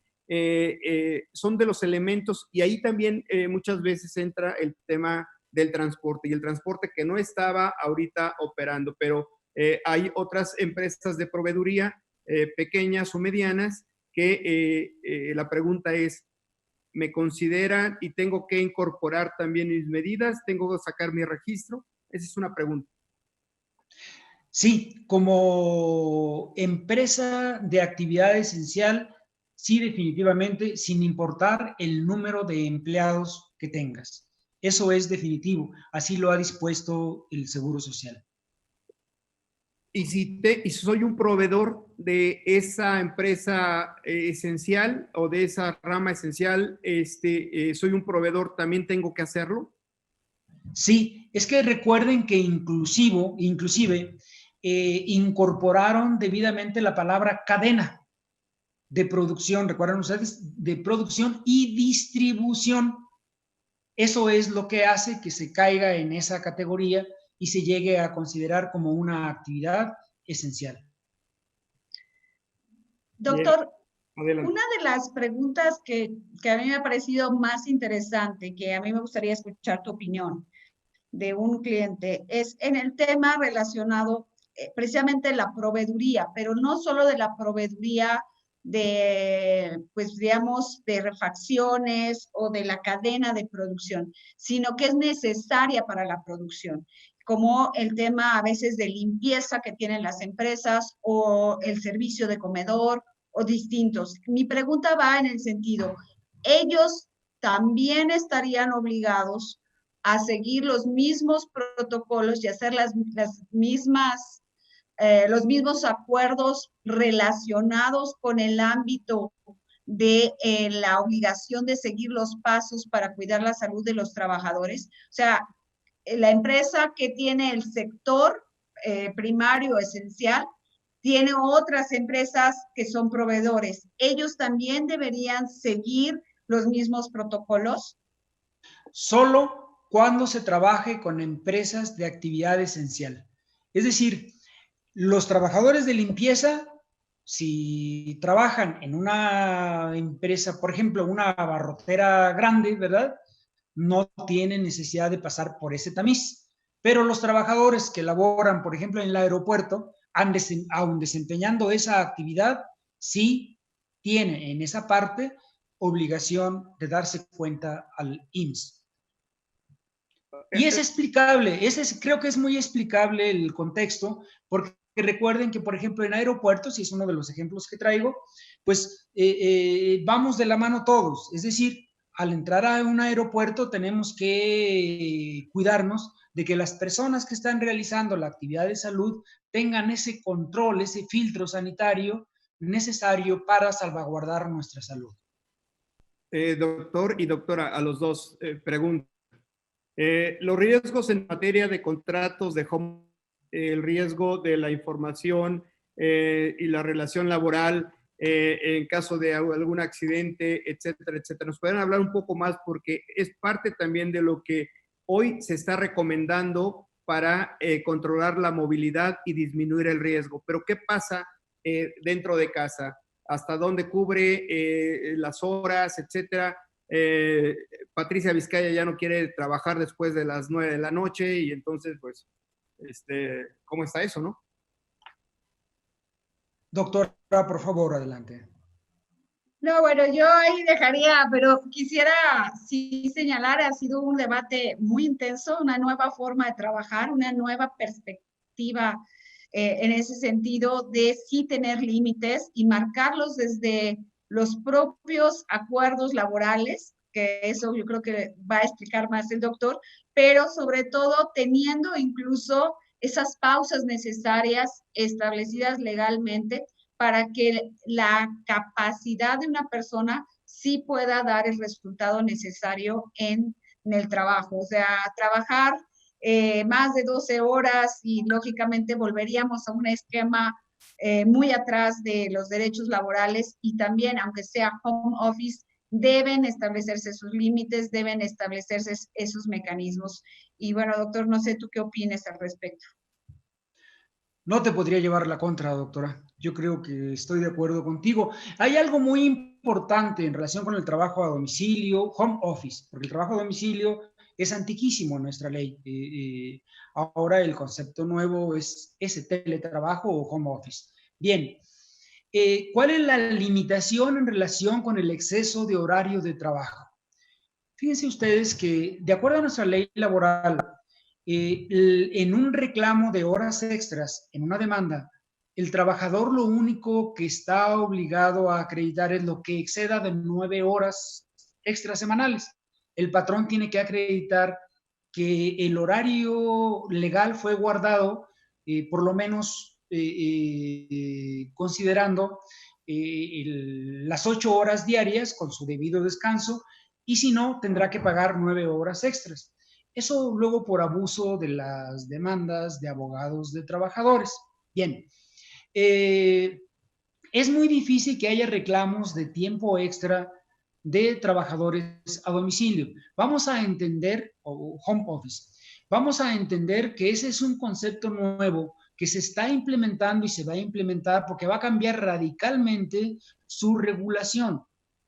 [SPEAKER 1] son de los elementos, y ahí también muchas veces entra el tema del transporte, y el transporte que no estaba ahorita operando, pero hay otras empresas de proveeduría pequeñas o medianas que la pregunta es, ¿me consideran y tengo que incorporar también mis medidas? ¿Tengo que sacar mi registro? Esa es una pregunta.
[SPEAKER 3] Sí, como empresa de actividad esencial, sí, definitivamente, sin importar el número de empleados que tengas. Eso es definitivo. Así lo ha dispuesto el Seguro Social.
[SPEAKER 1] Y si soy un proveedor de esa empresa esencial o de esa rama esencial, soy un proveedor, ¿también tengo que hacerlo?
[SPEAKER 3] Sí, es que recuerden que inclusive incorporaron debidamente la palabra cadena de producción, recuerdan ustedes, de producción y distribución. Eso es lo que hace que se caiga en esa categoría y se llegue a considerar como una actividad esencial.
[SPEAKER 2] Doctor,
[SPEAKER 1] adelante.
[SPEAKER 2] una de las preguntas que a mí me ha parecido más interesante, que a mí me gustaría escuchar tu opinión de un cliente, es en el tema relacionado precisamente la proveeduría, pero no solo de la proveeduría de, pues digamos, de refacciones o de la cadena de producción, sino que es necesaria para la producción, como el tema a veces de limpieza que tienen las empresas o el servicio de comedor o distintos. Mi pregunta va en el sentido, ellos también estarían obligados a seguir los mismos protocolos y hacer las mismas, los mismos acuerdos relacionados con el ámbito de la obligación de seguir los pasos para cuidar la salud de los trabajadores. O sea, la empresa que tiene el sector primario esencial tiene otras empresas que son proveedores. ¿Ellos también deberían seguir los mismos protocolos?
[SPEAKER 3] Solo cuando se trabaje con empresas de actividad esencial. Es decir, los trabajadores de limpieza, si trabajan en una empresa, por ejemplo, una abarrotera grande, ¿verdad? No tienen necesidad de pasar por ese tamiz. Pero los trabajadores que laboran, por ejemplo, en el aeropuerto, aun desempeñando esa actividad, sí tienen en esa parte obligación de darse cuenta al IMSS. Y es explicable, creo que es muy explicable el contexto, porque recuerden que, por ejemplo, en aeropuertos, y es uno de los ejemplos que traigo, pues vamos de la mano todos. Es decir, al entrar a un aeropuerto tenemos que cuidarnos de que las personas que están realizando la actividad de salud tengan ese control, ese filtro sanitario necesario para salvaguardar nuestra salud.
[SPEAKER 1] Doctor y doctora, a los dos pregunto. Los riesgos en materia de contratos de home, el riesgo de la información y la relación laboral en caso de algún accidente, etcétera, etcétera. ¿Nos pueden hablar un poco más? Porque es parte también de lo que hoy se está recomendando para controlar la movilidad y disminuir el riesgo. Pero ¿qué pasa dentro de casa? ¿Hasta dónde cubre las horas, etcétera? Patricia Vizcaya ya no quiere trabajar después de las 9 de la noche y entonces, pues, ¿cómo está eso, no?
[SPEAKER 3] Doctora, por favor, adelante.
[SPEAKER 2] No, bueno, yo ahí dejaría, pero quisiera sí señalar, ha sido un debate muy intenso, una nueva forma de trabajar, una nueva perspectiva en ese sentido de sí tener límites y marcarlos desde los propios acuerdos laborales, que eso yo creo que va a explicar más el doctor, pero sobre todo teniendo incluso esas pausas necesarias establecidas legalmente para que la capacidad de una persona sí pueda dar el resultado necesario en el trabajo. O sea, trabajar más de 12 horas y lógicamente volveríamos a un esquema muy atrás de los derechos laborales y también, aunque sea home office, deben establecerse sus límites, deben establecerse esos mecanismos. Y bueno, doctor, no sé tú qué opinas al respecto.
[SPEAKER 3] No te podría llevar la contra, doctora. Yo creo que estoy de acuerdo contigo. Hay algo muy importante en relación con el trabajo a domicilio, home office, porque el trabajo a domicilio es antiquísimo en nuestra ley. Ahora el concepto nuevo es ese teletrabajo o home office. Bien, ¿cuál es la limitación en relación con el exceso de horario de trabajo? Fíjense ustedes que, de acuerdo a nuestra ley laboral, en un reclamo de horas extras, en una demanda, el trabajador lo único que está obligado a acreditar es lo que exceda de 9 horas extras semanales. El patrón tiene que acreditar que el horario legal fue guardado, por lo menos considerando las 8 horas diarias con su debido descanso, y si no, tendrá que pagar 9 horas extras. Eso luego por abuso de las demandas de abogados de trabajadores. Bien, es muy difícil que haya reclamos de tiempo extra de trabajadores a domicilio. Vamos a entender, o home office, vamos a entender que ese es un concepto nuevo que se está implementando y se va a implementar porque va a cambiar radicalmente su regulación.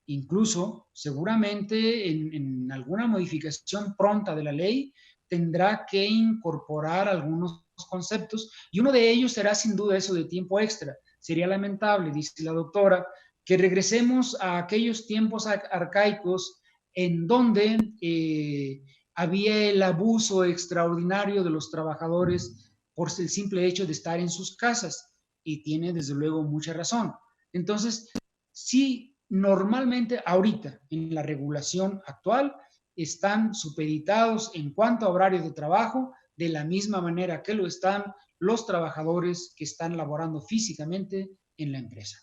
[SPEAKER 3] Incluso, seguramente, en alguna modificación pronta de la ley, tendrá que incorporar algunos conceptos y uno de ellos será sin duda eso de tiempo extra. Sería lamentable, dice la doctora, que regresemos a aquellos tiempos arcaicos en donde había el abuso extraordinario de los trabajadores por el simple hecho de estar en sus casas, y tiene desde luego mucha razón. Entonces, sí, normalmente ahorita en la regulación actual están supeditados en cuanto a horario de trabajo de la misma manera que lo están los trabajadores que están laborando físicamente en la empresa.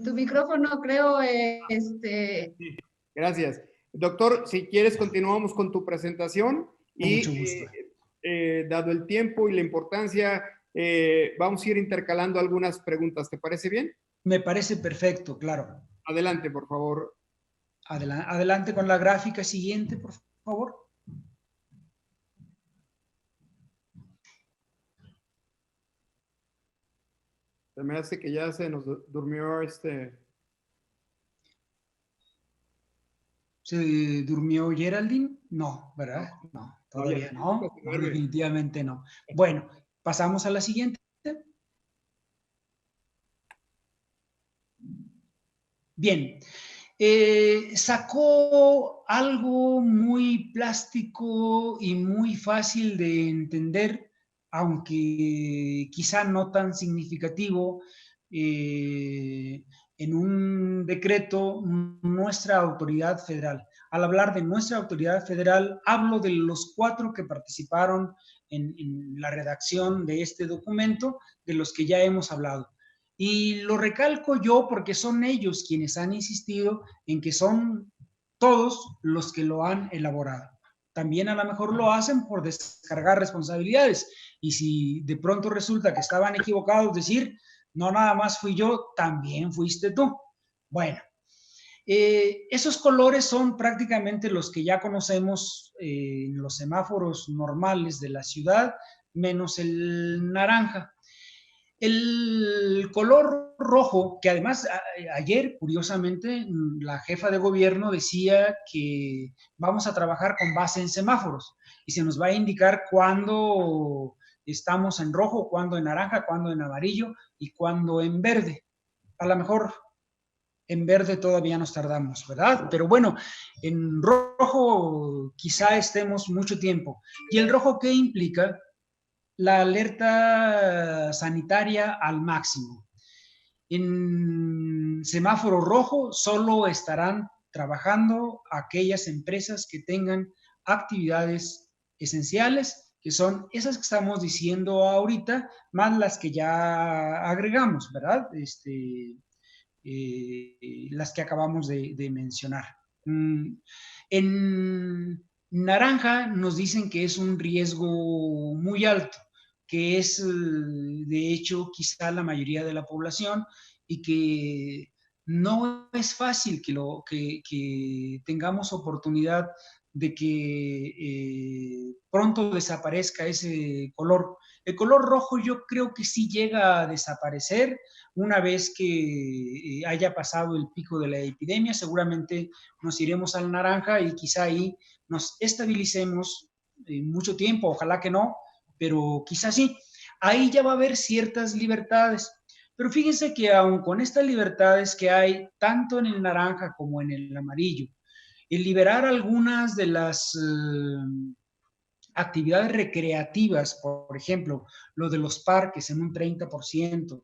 [SPEAKER 2] Tu micrófono, creo,
[SPEAKER 1] Sí, gracias. Doctor, si quieres, continuamos con tu presentación y
[SPEAKER 3] Con mucho gusto.
[SPEAKER 1] Dado el tiempo y la importancia, vamos a ir intercalando algunas preguntas. ¿Te parece bien?
[SPEAKER 3] Me parece perfecto, claro.
[SPEAKER 1] Adelante, por favor.
[SPEAKER 3] Adelante con la gráfica siguiente, por favor.
[SPEAKER 1] Se me hace que ya se nos durmió
[SPEAKER 3] ¿Se durmió Geraldine? No, ¿verdad? No, todavía no. No, definitivamente no. Bueno, pasamos a la siguiente. Bien, sacó algo muy plástico y muy fácil de entender, aunque quizá no tan significativo, en un decreto nuestra autoridad federal. Al hablar de nuestra autoridad federal, hablo de los 4 que participaron en la redacción de este documento, de los que ya hemos hablado. Y lo recalco yo porque son ellos quienes han insistido en que son todos los que lo han elaborado. También a lo mejor lo hacen por descargar responsabilidades. Y si de pronto resulta que estaban equivocados, decir, no nada más fui yo, también fuiste tú. Bueno, esos colores son prácticamente los que ya conocemos en los semáforos normales de la ciudad, menos el naranja. El color rojo, que además ayer, curiosamente, la jefa de gobierno decía que vamos a trabajar con base en semáforos y se nos va a indicar cuándo estamos en rojo, cuándo en naranja, cuándo en amarillo y cuándo en verde. A lo mejor en verde todavía nos tardamos, ¿verdad? Pero bueno, en rojo quizá estemos mucho tiempo. ¿Y el rojo qué implica? La alerta sanitaria al máximo. En semáforo rojo solo estarán trabajando aquellas empresas que tengan actividades esenciales, que son esas que estamos diciendo ahorita, más las que ya agregamos, ¿verdad? Las que acabamos de mencionar. En naranja nos dicen que es un riesgo muy alto, que es de hecho quizá la mayoría de la población y que no es fácil que tengamos oportunidad de que pronto desaparezca ese color. El color rojo yo creo que sí llega a desaparecer una vez que haya pasado el pico de la epidemia. Seguramente nos iremos al naranja y quizá ahí nos estabilicemos mucho tiempo, ojalá que no, pero quizá sí. Ahí ya va a haber ciertas libertades. Pero fíjense que aun con estas libertades que hay tanto en el naranja como en el amarillo, el liberar algunas de las actividades recreativas, por ejemplo, lo de los parques en un 30%,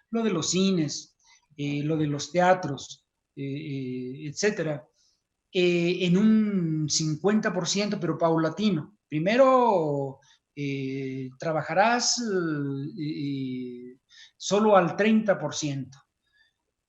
[SPEAKER 3] lo de los cines, lo de los teatros, etcétera, en un 50%, pero paulatino. Primero trabajarás solo al 30%.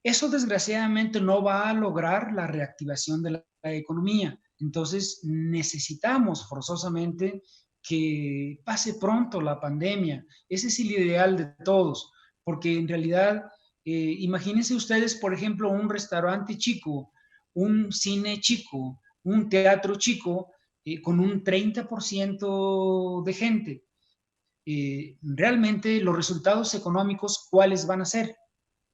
[SPEAKER 3] Eso desgraciadamente no va a lograr la reactivación de la economía. Entonces necesitamos forzosamente que pase pronto la pandemia. Ese es el ideal de todos, porque en realidad, imagínense ustedes, por ejemplo, un restaurante chico, un cine chico, un teatro chico, con un 30% de gente. Realmente los resultados económicos, ¿cuáles van a ser?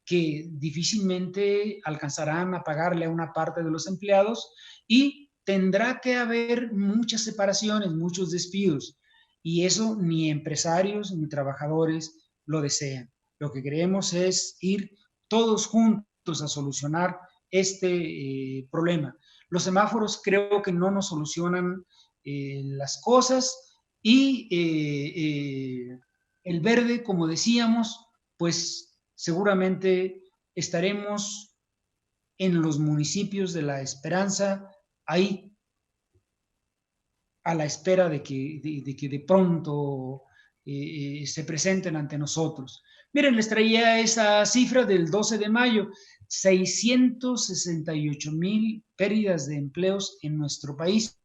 [SPEAKER 3] Que difícilmente alcanzarán a pagarle a una parte de los empleados y tendrá que haber muchas separaciones, muchos despidos. Y eso ni empresarios ni trabajadores lo desean. Lo que queremos es ir todos juntos a solucionar este problema. Los semáforos creo que no nos solucionan las cosas y el verde, como decíamos, pues seguramente estaremos en los municipios de La Esperanza, ahí a la espera de que de pronto se presenten ante nosotros. Miren, les traía esa cifra del 12 de mayo, 668,000 pérdidas de empleos en nuestro país,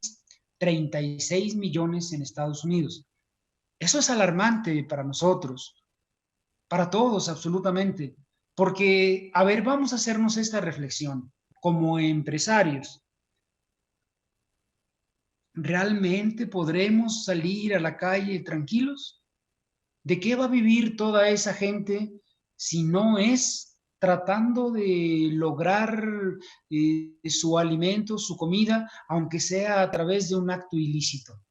[SPEAKER 3] 36 millones en Estados Unidos. Eso es alarmante para nosotros, para todos absolutamente, porque, a ver, vamos a hacernos esta reflexión. Como empresarios, ¿realmente podremos salir a la calle tranquilos? ¿De qué va a vivir toda esa gente si no es tratando de lograr su alimento, su comida, aunque sea a través de un acto ilícito?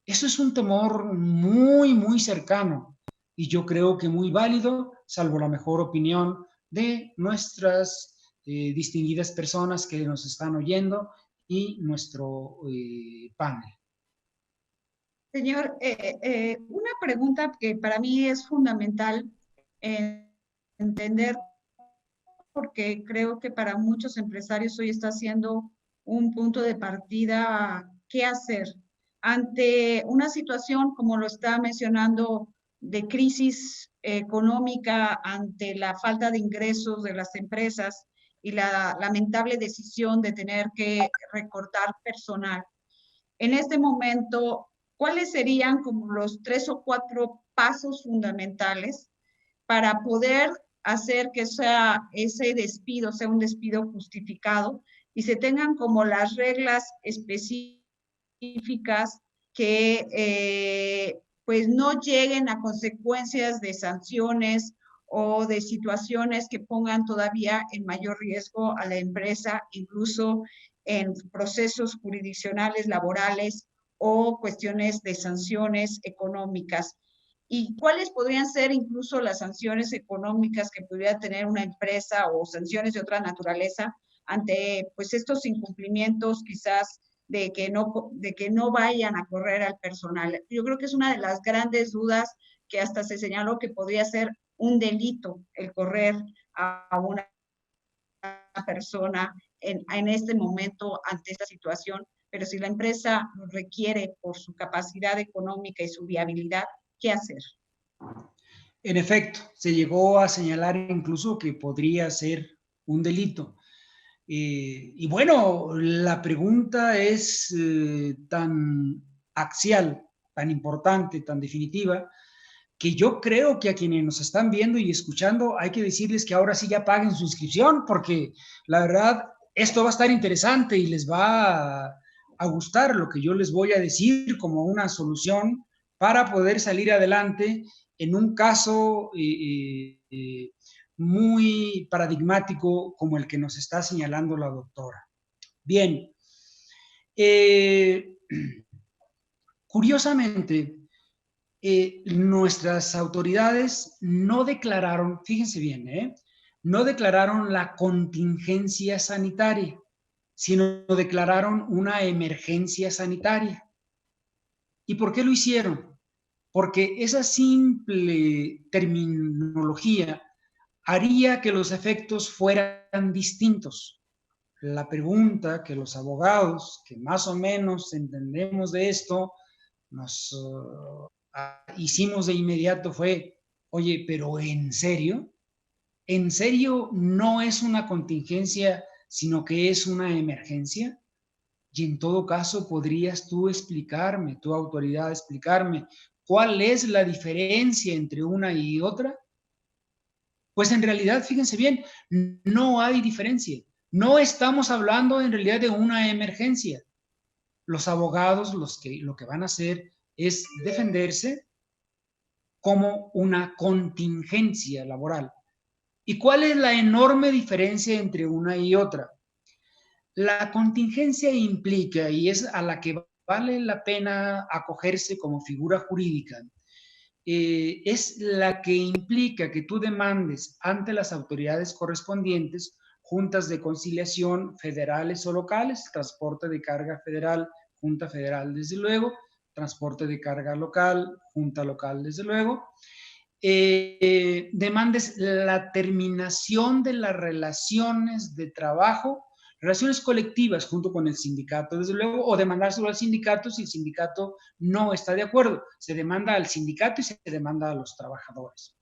[SPEAKER 3] Eso es un temor muy, muy cercano y yo creo que muy válido, salvo la mejor opinión de nuestras distinguidas personas que nos están oyendo y nuestro panel.
[SPEAKER 2] Señor, una pregunta que para mí es fundamental entender, porque creo que para muchos empresarios hoy está siendo un punto de partida. ¿Qué hacer ante una situación como lo está mencionando de crisis económica, ante la falta de ingresos de las empresas y la lamentable decisión de tener que recortar personal? En este momento, ¿cuáles serían como los 3 o 4 pasos fundamentales para poder hacer que ese despido sea un despido justificado y se tengan como las reglas específicas que pues no lleguen a consecuencias de sanciones o de situaciones que pongan todavía en mayor riesgo a la empresa, incluso en procesos jurisdiccionales, laborales o cuestiones de sanciones económicas? ¿Y cuáles podrían ser incluso las sanciones económicas que pudiera tener una empresa o sanciones de otra naturaleza ante pues estos incumplimientos quizás de que no vayan a correr al personal? Yo creo que es una de las grandes dudas, que hasta se señaló que podría ser un delito el correr a una persona en este momento ante esta situación, pero si la empresa requiere por su capacidad económica y su viabilidad, ¿qué hacer?
[SPEAKER 3] En efecto, se llegó a señalar incluso que podría ser un delito. Y bueno, la pregunta es tan axial tan importante, tan definitiva, que yo creo que a quienes nos están viendo y escuchando hay que decirles que ahora sí ya paguen su inscripción, porque la verdad esto va a estar interesante y les va a gustar lo que yo les voy a decir como una solución para poder salir adelante en un caso muy paradigmático como el que nos está señalando la doctora. Bien, curiosamente, nuestras autoridades no declararon, fíjense bien, no declararon la contingencia sanitaria, sino declararon una emergencia sanitaria. ¿Y por qué lo hicieron? Porque esa simple terminología haría que los efectos fueran distintos. La pregunta que los abogados, que más o menos entendemos de esto, nos hicimos de inmediato fue, oye, pero ¿en serio? ¿En serio no es una contingencia, sino que es una emergencia? Y en todo caso, ¿podrías tú explicarme, tu autoridad explicarme, cuál es la diferencia entre una y otra? Pues en realidad, fíjense bien, no hay diferencia. No estamos hablando en realidad de una emergencia. Los abogados lo que van a hacer es defenderse como una contingencia laboral. ¿Y cuál es la enorme diferencia entre una y otra? La contingencia implica, y es a la que vale la pena acogerse como figura jurídica, es la que implica que tú demandes ante las autoridades correspondientes, juntas de conciliación federales o locales, transporte de carga federal, junta federal desde luego, transporte de carga local, junta local desde luego, demandes la terminación de las relaciones de trabajo, relaciones colectivas junto con el sindicato, desde luego, o demandárselo al sindicato si el sindicato no está de acuerdo. Se demanda al sindicato y se demanda a los trabajadores.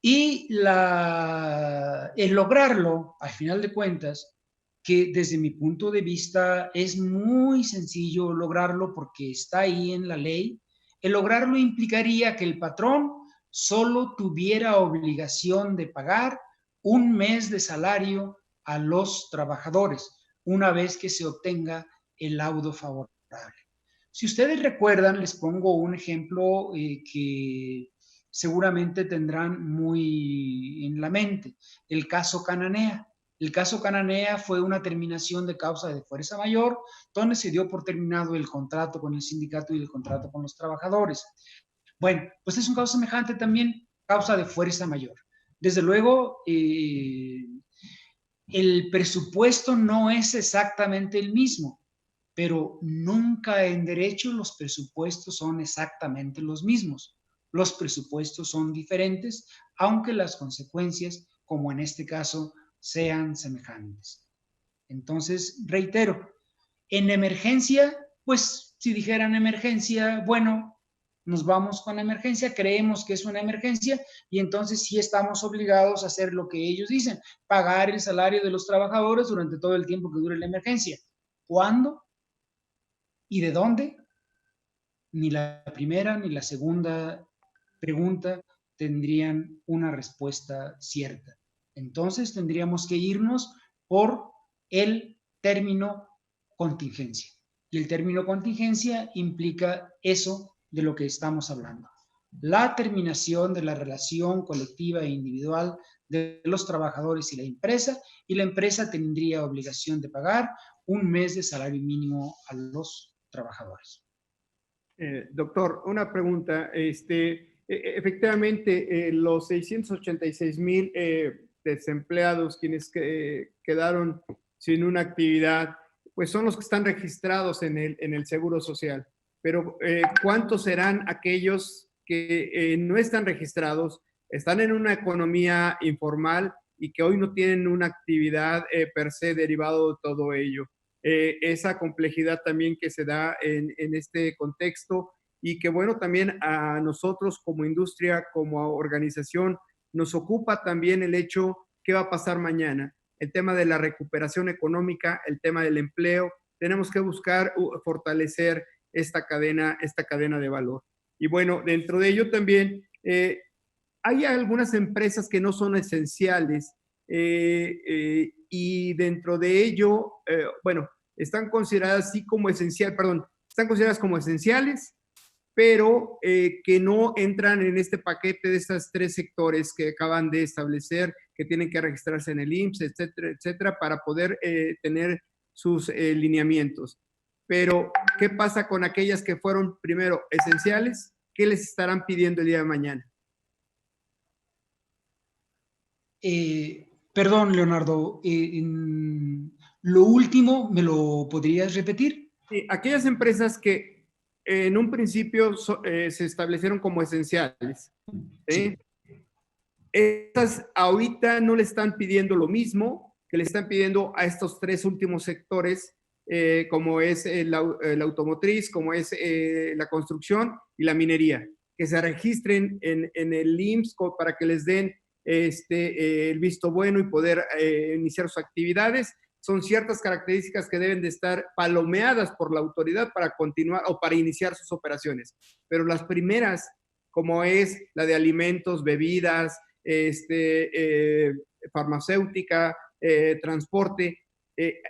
[SPEAKER 3] Y el lograrlo, al final de cuentas, que desde mi punto de vista es muy sencillo lograrlo porque está ahí en la ley, el lograrlo implicaría que el patrón solo tuviera obligación de pagar un mes de salario a los trabajadores una vez que se obtenga el laudo favorable. Si ustedes recuerdan, les pongo un ejemplo que seguramente tendrán muy en la mente, el caso Cananea. El caso Cananea fue una terminación de causa de fuerza mayor, donde se dio por terminado el contrato con el sindicato y el contrato con los trabajadores. Bueno, pues es un caso semejante también, causa de fuerza mayor. Desde luego, el presupuesto no es exactamente el mismo, pero nunca en derecho los presupuestos son exactamente los mismos. Los presupuestos son diferentes, aunque las consecuencias, como en este caso, sean semejantes. Entonces, reitero, en emergencia, pues si dijeran emergencia, bueno, nos vamos con la emergencia, creemos que es una emergencia y entonces sí estamos obligados a hacer lo que ellos dicen, pagar el salario de los trabajadores durante todo el tiempo que dure la emergencia. ¿Cuándo? ¿Y de dónde? Ni la primera ni la segunda pregunta tendrían una respuesta cierta. Entonces tendríamos que irnos por el término contingencia. Y el término contingencia implica eso de lo que estamos hablando. La terminación de la relación colectiva e individual de los trabajadores y la empresa tendría obligación de pagar un mes de salario mínimo a los trabajadores.
[SPEAKER 1] Doctor, una pregunta. Efectivamente, los 686,000 desempleados, quienes quedaron sin una actividad, pues son los que están registrados en el Seguro Social. Pero, ¿cuántos serán aquellos que no están registrados, están en una economía informal y que hoy no tienen una actividad per se derivado de todo ello? Esa complejidad también que se da en este contexto y que bueno, también a nosotros como industria, como organización, nos ocupa también el hecho qué va a pasar mañana, el tema de la recuperación económica, el tema del empleo, tenemos que buscar fortalecer esta cadena de valor. Y bueno, dentro de ello también hay algunas empresas que no son esenciales y dentro de ello, bueno, están consideradas están consideradas como esenciales, pero que no entran en este paquete de estos 3 sectores que acaban de establecer, que tienen que registrarse en el IMSS, etcétera, etcétera, para poder tener sus lineamientos. Pero, ¿qué pasa con aquellas que fueron primero esenciales? ¿Qué les estarán pidiendo el día de mañana?
[SPEAKER 3] Perdón, Leonardo, lo último, ¿me lo podrías repetir?
[SPEAKER 1] Sí, aquellas empresas que en un principio se establecieron como esenciales, ¿sí? Estas ahorita no le están pidiendo lo mismo que le están pidiendo a estos 3 últimos sectores, como es el automotriz, como es la construcción y la minería, que se registren en el IMSS para que les den el visto bueno y poder iniciar sus actividades. Son ciertas características que deben de estar palomeadas por la autoridad para continuar o para iniciar sus operaciones. Pero las primeras, como es la de alimentos, bebidas, farmacéutica, transporte,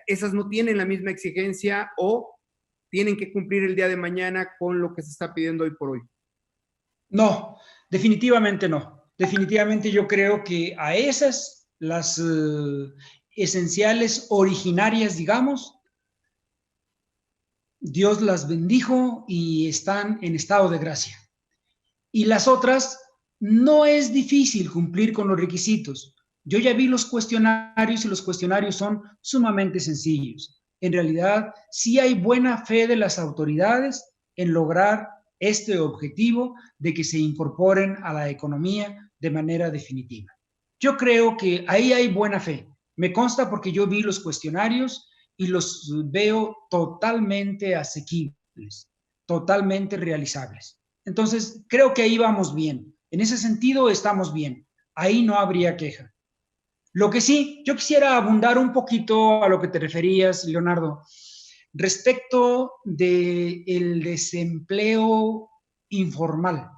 [SPEAKER 1] esas no tienen la misma exigencia o tienen que cumplir el día de mañana con lo que se está pidiendo hoy por hoy.
[SPEAKER 3] No, definitivamente no. Definitivamente yo creo que a esas, las esenciales originarias, digamos, Dios las bendijo y están en estado de gracia. Y las otras, no es difícil cumplir con los requisitos. Yo ya vi los cuestionarios y los cuestionarios son sumamente sencillos. En realidad, sí hay buena fe de las autoridades en lograr este objetivo de que se incorporen a la economía de manera definitiva. Yo creo que ahí hay buena fe. Me consta porque yo vi los cuestionarios y los veo totalmente asequibles, totalmente realizables. Entonces, creo que ahí vamos bien. En ese sentido, estamos bien. Ahí no habría queja. Lo que sí, yo quisiera abundar un poquito a lo que te referías, Leonardo, respecto del desempleo informal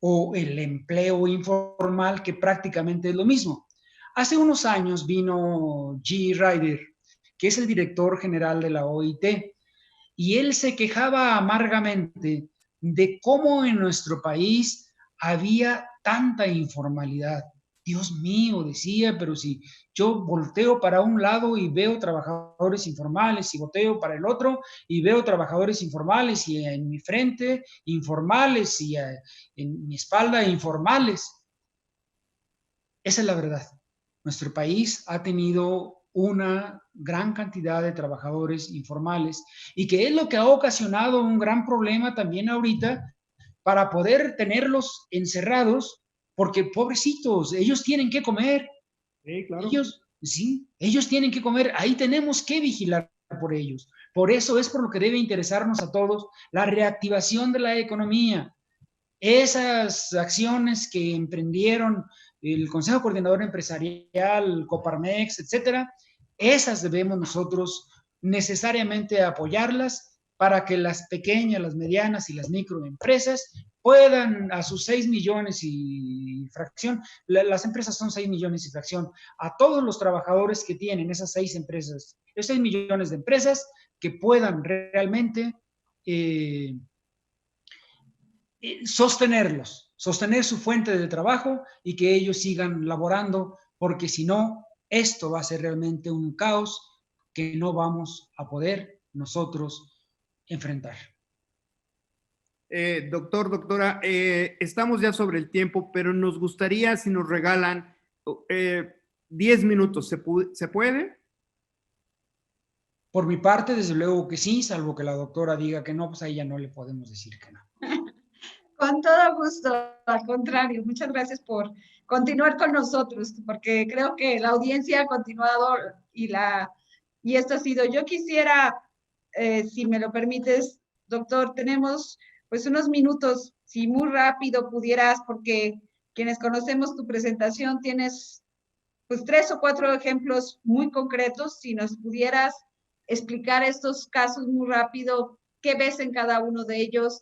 [SPEAKER 3] o el empleo informal, que prácticamente es lo mismo. Hace unos años vino G. Ryder, que es el director general de la OIT, y él se quejaba amargamente de cómo en nuestro país había tanta informalidad. Dios mío, decía, pero si yo volteo para un lado y veo trabajadores informales y volteo para el otro y veo trabajadores informales y en mi frente informales y en mi espalda informales. Esa es la verdad. Nuestro país ha tenido una gran cantidad de trabajadores informales y que es lo que ha ocasionado un gran problema también ahorita para poder tenerlos encerrados, porque pobrecitos, ellos tienen que comer.
[SPEAKER 1] Sí, claro.
[SPEAKER 3] Ellos tienen que comer. Ahí tenemos que vigilar por ellos. Por eso es por lo que debe interesarnos a todos la reactivación de la economía. Esas acciones que emprendieron el Consejo Coordinador Empresarial, Coparmex, etcétera, esas debemos nosotros necesariamente apoyarlas para que las pequeñas, las medianas y las microempresas puedan a sus 6 millones y fracción, las empresas son 6 millones y fracción, a todos los trabajadores que tienen esas 6 empresas, esos 6 millones de empresas que puedan realmente sostener su fuente de trabajo y que ellos sigan laborando, porque si no, esto va a ser realmente un caos que no vamos a poder nosotros enfrentar.
[SPEAKER 1] Doctora, estamos ya sobre el tiempo, pero nos gustaría si nos regalan 10 minutos. ¿Se puede?
[SPEAKER 3] Por mi parte, desde luego que sí, salvo que la doctora diga que no, pues a ella no le podemos decir que no.
[SPEAKER 2] Con todo gusto, al contrario, muchas gracias por continuar con nosotros, porque creo que la audiencia ha continuado y esto ha sido. Yo quisiera, si me lo permites, doctor, tenemos pues unos minutos, si muy rápido pudieras, porque quienes conocemos tu presentación tienes pues 3 o 4 ejemplos muy concretos, si nos pudieras explicar estos casos muy rápido, qué ves en cada uno de ellos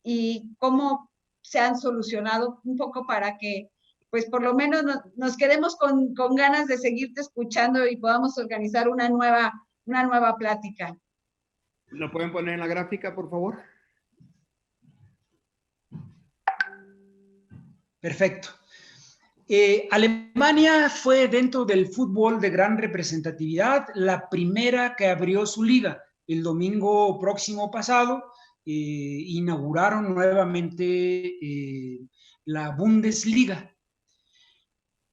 [SPEAKER 2] y cómo se han solucionado, un poco para que pues por lo menos nos quedemos con ganas de seguirte escuchando y podamos organizar una nueva plática.
[SPEAKER 1] ¿Lo pueden poner en la gráfica, por favor?
[SPEAKER 3] Perfecto. Alemania fue, dentro del fútbol de gran representatividad, la primera que abrió su liga. El domingo próximo pasado inauguraron nuevamente la Bundesliga.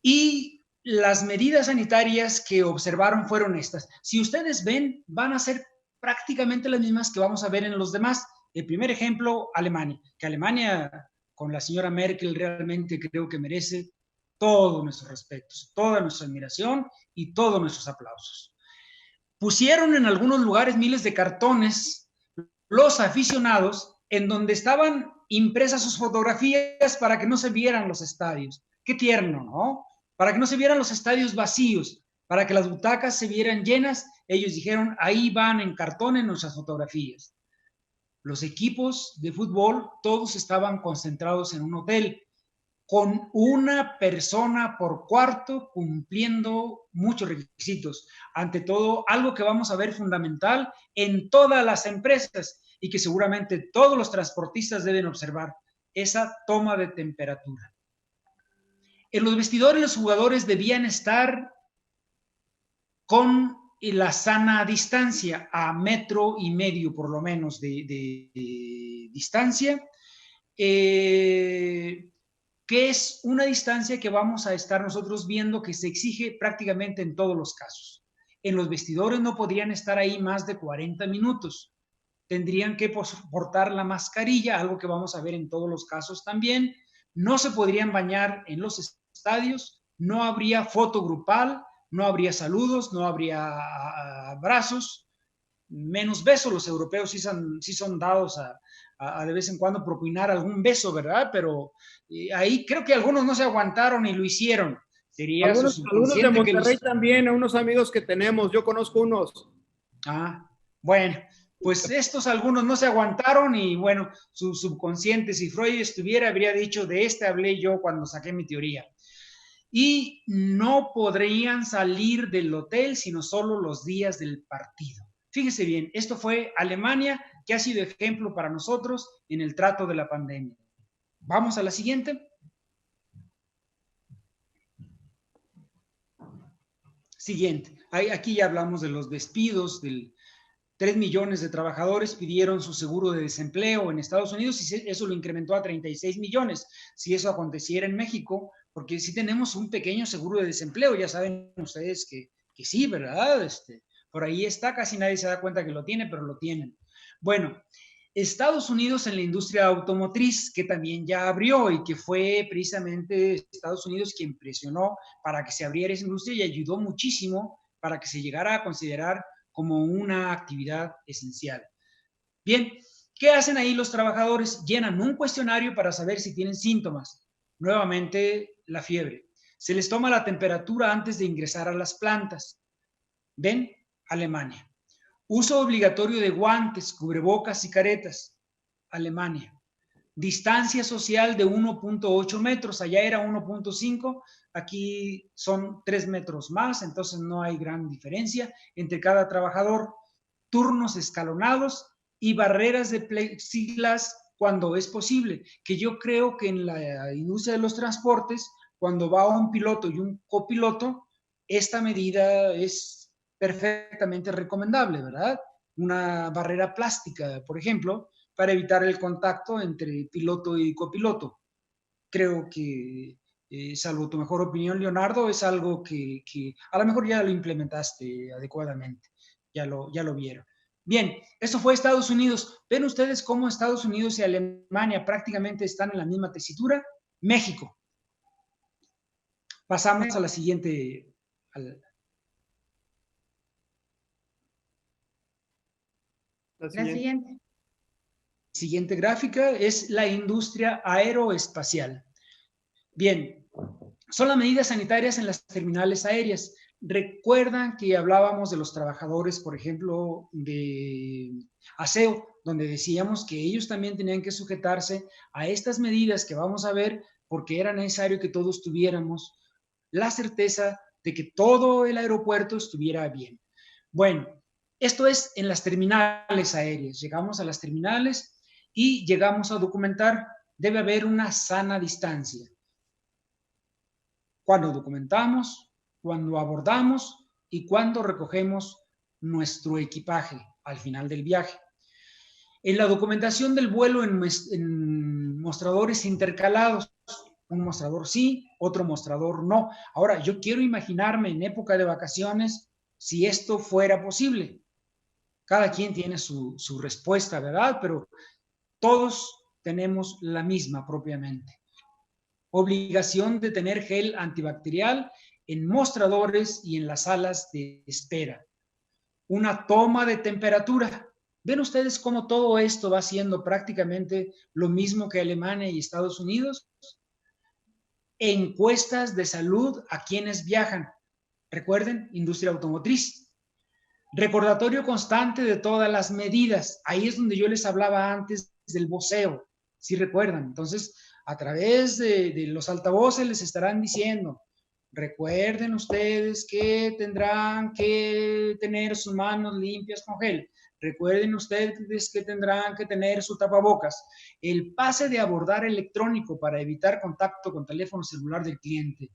[SPEAKER 3] Y las medidas sanitarias que observaron fueron estas. Si ustedes ven, van a ser prácticamente las mismas que vamos a ver en los demás. El primer ejemplo, Alemania. Que Alemania, con la señora Merkel, realmente creo que merece todos nuestros respetos, toda nuestra admiración y todos nuestros aplausos. Pusieron en algunos lugares miles de cartones los aficionados en donde estaban impresas sus fotografías para que no se vieran los estadios. Qué tierno, ¿no? Para que no se vieran los estadios vacíos, para que las butacas se vieran llenas. Ellos dijeron, ahí van en cartones nuestras fotografías. Los equipos de fútbol, todos estaban concentrados en un hotel, con una persona por cuarto, cumpliendo muchos requisitos. Ante todo, algo que vamos a ver fundamental en todas las empresas y que seguramente todos los transportistas deben observar, esa toma de temperatura. En los vestidores los jugadores debían estar con la sana distancia, a 1,5 metros por lo menos de distancia, que es una distancia que vamos a estar nosotros viendo que se exige prácticamente en todos los casos. En los vestidores no podrían estar ahí más de 40 minutos. Tendrían que portar la mascarilla, algo que vamos a ver en todos los casos también. No se podrían bañar en los estadios, no habría foto grupal, no habría saludos, no habría abrazos, menos besos. Los europeos sí son dados a de vez en cuando propinar algún beso, ¿verdad? Pero ahí creo que algunos no se aguantaron y lo hicieron. Sería
[SPEAKER 1] algunos de Monterrey también, a unos amigos que tenemos, yo conozco unos.
[SPEAKER 3] Ah, bueno, pues estos algunos no se aguantaron y bueno, su subconsciente, si Freud estuviera, habría dicho, de este hablé yo cuando saqué mi teoría. Y no podrían salir del hotel sino solo los días del partido. Fíjese bien, esto fue Alemania, que ha sido ejemplo para nosotros en el trato de la pandemia. Vamos a la siguiente. Siguiente. Aquí ya hablamos de los despidos, 3 millones de trabajadores pidieron su seguro de desempleo en Estados Unidos y eso lo incrementó a 36 millones. Si eso aconteciera en México, porque sí tenemos un pequeño seguro de desempleo, ya saben ustedes que sí, ¿verdad? Por ahí está, casi nadie se da cuenta que lo tiene, pero lo tienen. Bueno, Estados Unidos en la industria automotriz, que también ya abrió y que fue precisamente Estados Unidos quien presionó para que se abriera esa industria y ayudó muchísimo para que se llegara a considerar como una actividad esencial. Bien, ¿qué hacen ahí los trabajadores? Llenan un cuestionario para saber si tienen síntomas. Nuevamente, la fiebre. Se les toma la temperatura antes de ingresar a las plantas. ¿Ven? Alemania. Uso obligatorio de guantes, cubrebocas y caretas. Alemania. Distancia social de 1.8 metros, allá era 1.5, aquí son 3 metros más, entonces no hay gran diferencia entre cada trabajador. Turnos escalonados y barreras de plexiglas cuando es posible, que yo creo que en la industria de los transportes, cuando va un piloto y un copiloto, esta medida es perfectamente recomendable, ¿verdad? Una barrera plástica, por ejemplo, para evitar el contacto entre piloto y copiloto. Creo que, salvo tu mejor opinión, Leonardo, es algo que a lo mejor ya lo implementaste adecuadamente, ya lo vieron. Bien, eso fue Estados Unidos. ¿Ven ustedes cómo Estados Unidos y Alemania prácticamente están en la misma tesitura? México. Pasamos a la siguiente.
[SPEAKER 2] La siguiente.
[SPEAKER 3] Siguiente gráfica es la industria aeroespacial. Bien, son las medidas sanitarias en las terminales aéreas. Recuerdan que hablábamos de los trabajadores, por ejemplo, de aseo, donde decíamos que ellos también tenían que sujetarse a estas medidas que vamos a ver, porque era necesario que todos tuviéramos la certeza de que todo el aeropuerto estuviera bien. Bueno, esto es en las terminales aéreas. Llegamos a las terminales y llegamos a documentar, debe haber una sana distancia. Cuando documentamos, cuando abordamos y cuando recogemos nuestro equipaje al final del viaje. En la documentación del vuelo en mostradores intercalados, un mostrador sí, otro mostrador no. Ahora, yo quiero imaginarme en época de vacaciones si esto fuera posible. Cada quien tiene su respuesta, ¿verdad? Pero todos tenemos la misma propiamente. Obligación de tener gel antibacterial en mostradores y en las salas de espera. Una toma de temperatura. ¿Ven ustedes cómo todo esto va siendo prácticamente lo mismo que Alemania y Estados Unidos? Encuestas de salud a quienes viajan. Recuerden, industria automotriz. Recordatorio constante de todas las medidas. Ahí es donde yo les hablaba antes del voceo, si recuerdan. Entonces, a través de los altavoces les estarán diciendo, recuerden ustedes que tendrán que tener sus manos limpias con gel. Recuerden ustedes que tendrán que tener su tapabocas. El pase de abordar electrónico para evitar contacto con teléfono celular del cliente.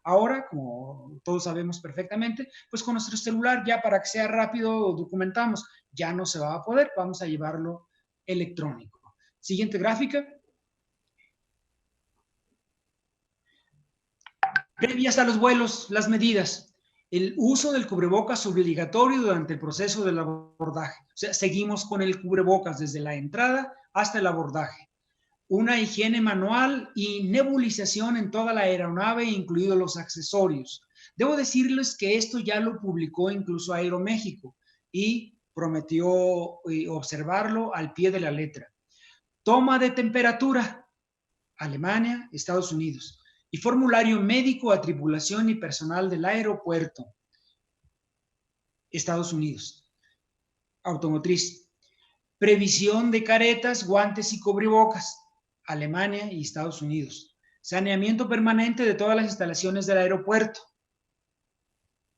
[SPEAKER 3] Ahora, como todos sabemos perfectamente, pues con nuestro celular ya para que sea rápido documentamos. Ya no se va a poder, vamos a llevarlo electrónico. Siguiente gráfica. Previas a los vuelos, las medidas. El uso del cubrebocas obligatorio durante el proceso del abordaje. O sea, seguimos con el cubrebocas desde la entrada hasta el abordaje. Una higiene manual y nebulización en toda la aeronave, incluidos los accesorios. Debo decirles que esto ya lo publicó incluso Aeroméxico y prometió observarlo al pie de la letra. Toma de temperatura, Alemania, Estados Unidos. Y formulario médico a tripulación y personal del aeropuerto, Estados Unidos. Automotriz. Previsión de caretas, guantes y cubrebocas, Alemania y Estados Unidos. Saneamiento permanente de todas las instalaciones del aeropuerto,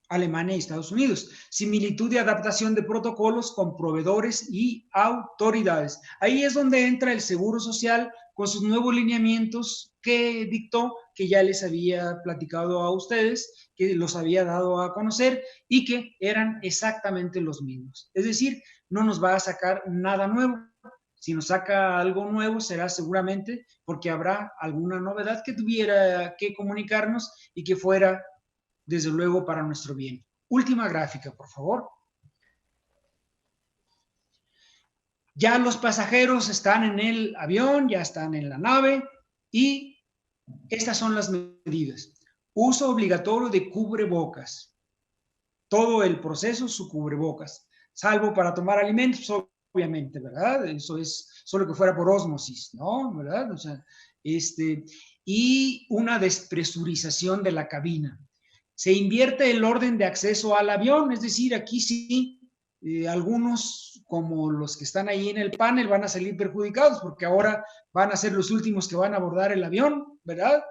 [SPEAKER 3] Alemania y Estados Unidos. Similitud y adaptación de protocolos con proveedores y autoridades. Ahí es donde entra el Seguro Social con sus nuevos lineamientos que dictó, que ya les había platicado a ustedes, que los había dado a conocer y que eran exactamente los mismos. Es decir, no nos va a sacar nada nuevo. Si nos saca algo nuevo será seguramente porque habrá alguna novedad que tuviera que comunicarnos y que fuera desde luego para nuestro bien. Última gráfica, por favor. Ya los pasajeros están en el avión, ya están en la nave y estas son las medidas. Uso obligatorio de cubrebocas. Todo el proceso, su cubrebocas, salvo para tomar alimentos, obviamente, ¿verdad? Eso es solo que fuera por ósmosis, ¿no? ¿Verdad? O sea, y una despresurización de la cabina. Se invierte el orden de acceso al avión, es decir, aquí sí, algunos como los que están ahí en el panel van a salir perjudicados porque ahora van a ser los últimos que van a abordar el avión, ¿verdad?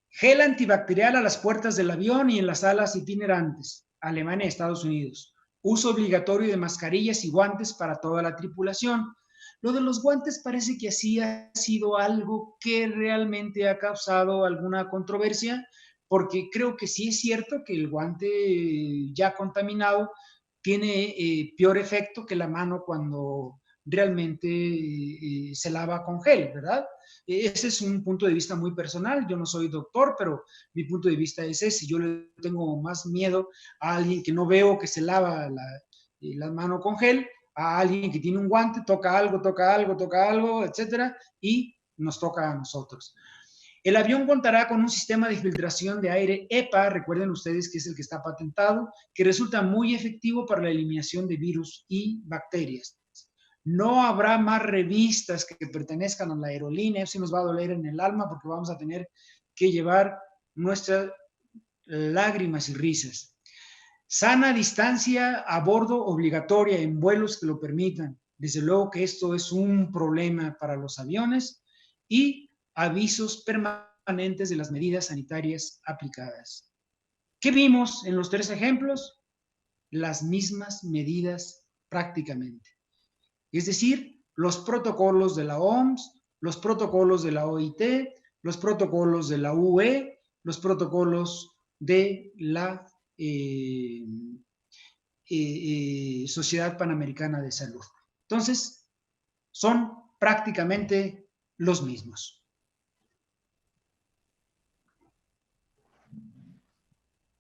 [SPEAKER 3] Gel antibacterial a las puertas del avión y en las salas itinerantes, Alemania y Estados Unidos. Uso obligatorio de mascarillas y guantes para toda la tripulación. Lo de los guantes parece que así ha sido algo que realmente ha causado alguna controversia, porque creo que sí es cierto que el guante ya contaminado tiene peor efecto que la mano cuando realmente se lava con gel, ¿verdad? Ese es un punto de vista muy personal. Yo no soy doctor, pero mi punto de vista es ese. Yo le tengo más miedo a alguien que no veo que se lava la mano con gel, a alguien que tiene un guante, toca algo, etcétera, y nos toca a nosotros. El avión contará con un sistema de filtración de aire EPA, recuerden ustedes que es el que está patentado, que resulta muy efectivo para la eliminación de virus y bacterias. No habrá más revistas que pertenezcan a la aerolínea, eso nos va a doler en el alma porque vamos a tener que llevar nuestra lágrimas y risas. Sana distancia a bordo obligatoria en vuelos que lo permitan. Desde luego que esto es un problema para los aviones, y avisos permanentes de las medidas sanitarias aplicadas. ¿Qué vimos en los 3 ejemplos? Las mismas medidas prácticamente. Es decir, los protocolos de la OMS, los protocolos de la OIT, los protocolos de la UE, los protocolos de la Sociedad Panamericana de Salud. Entonces, son prácticamente los mismos.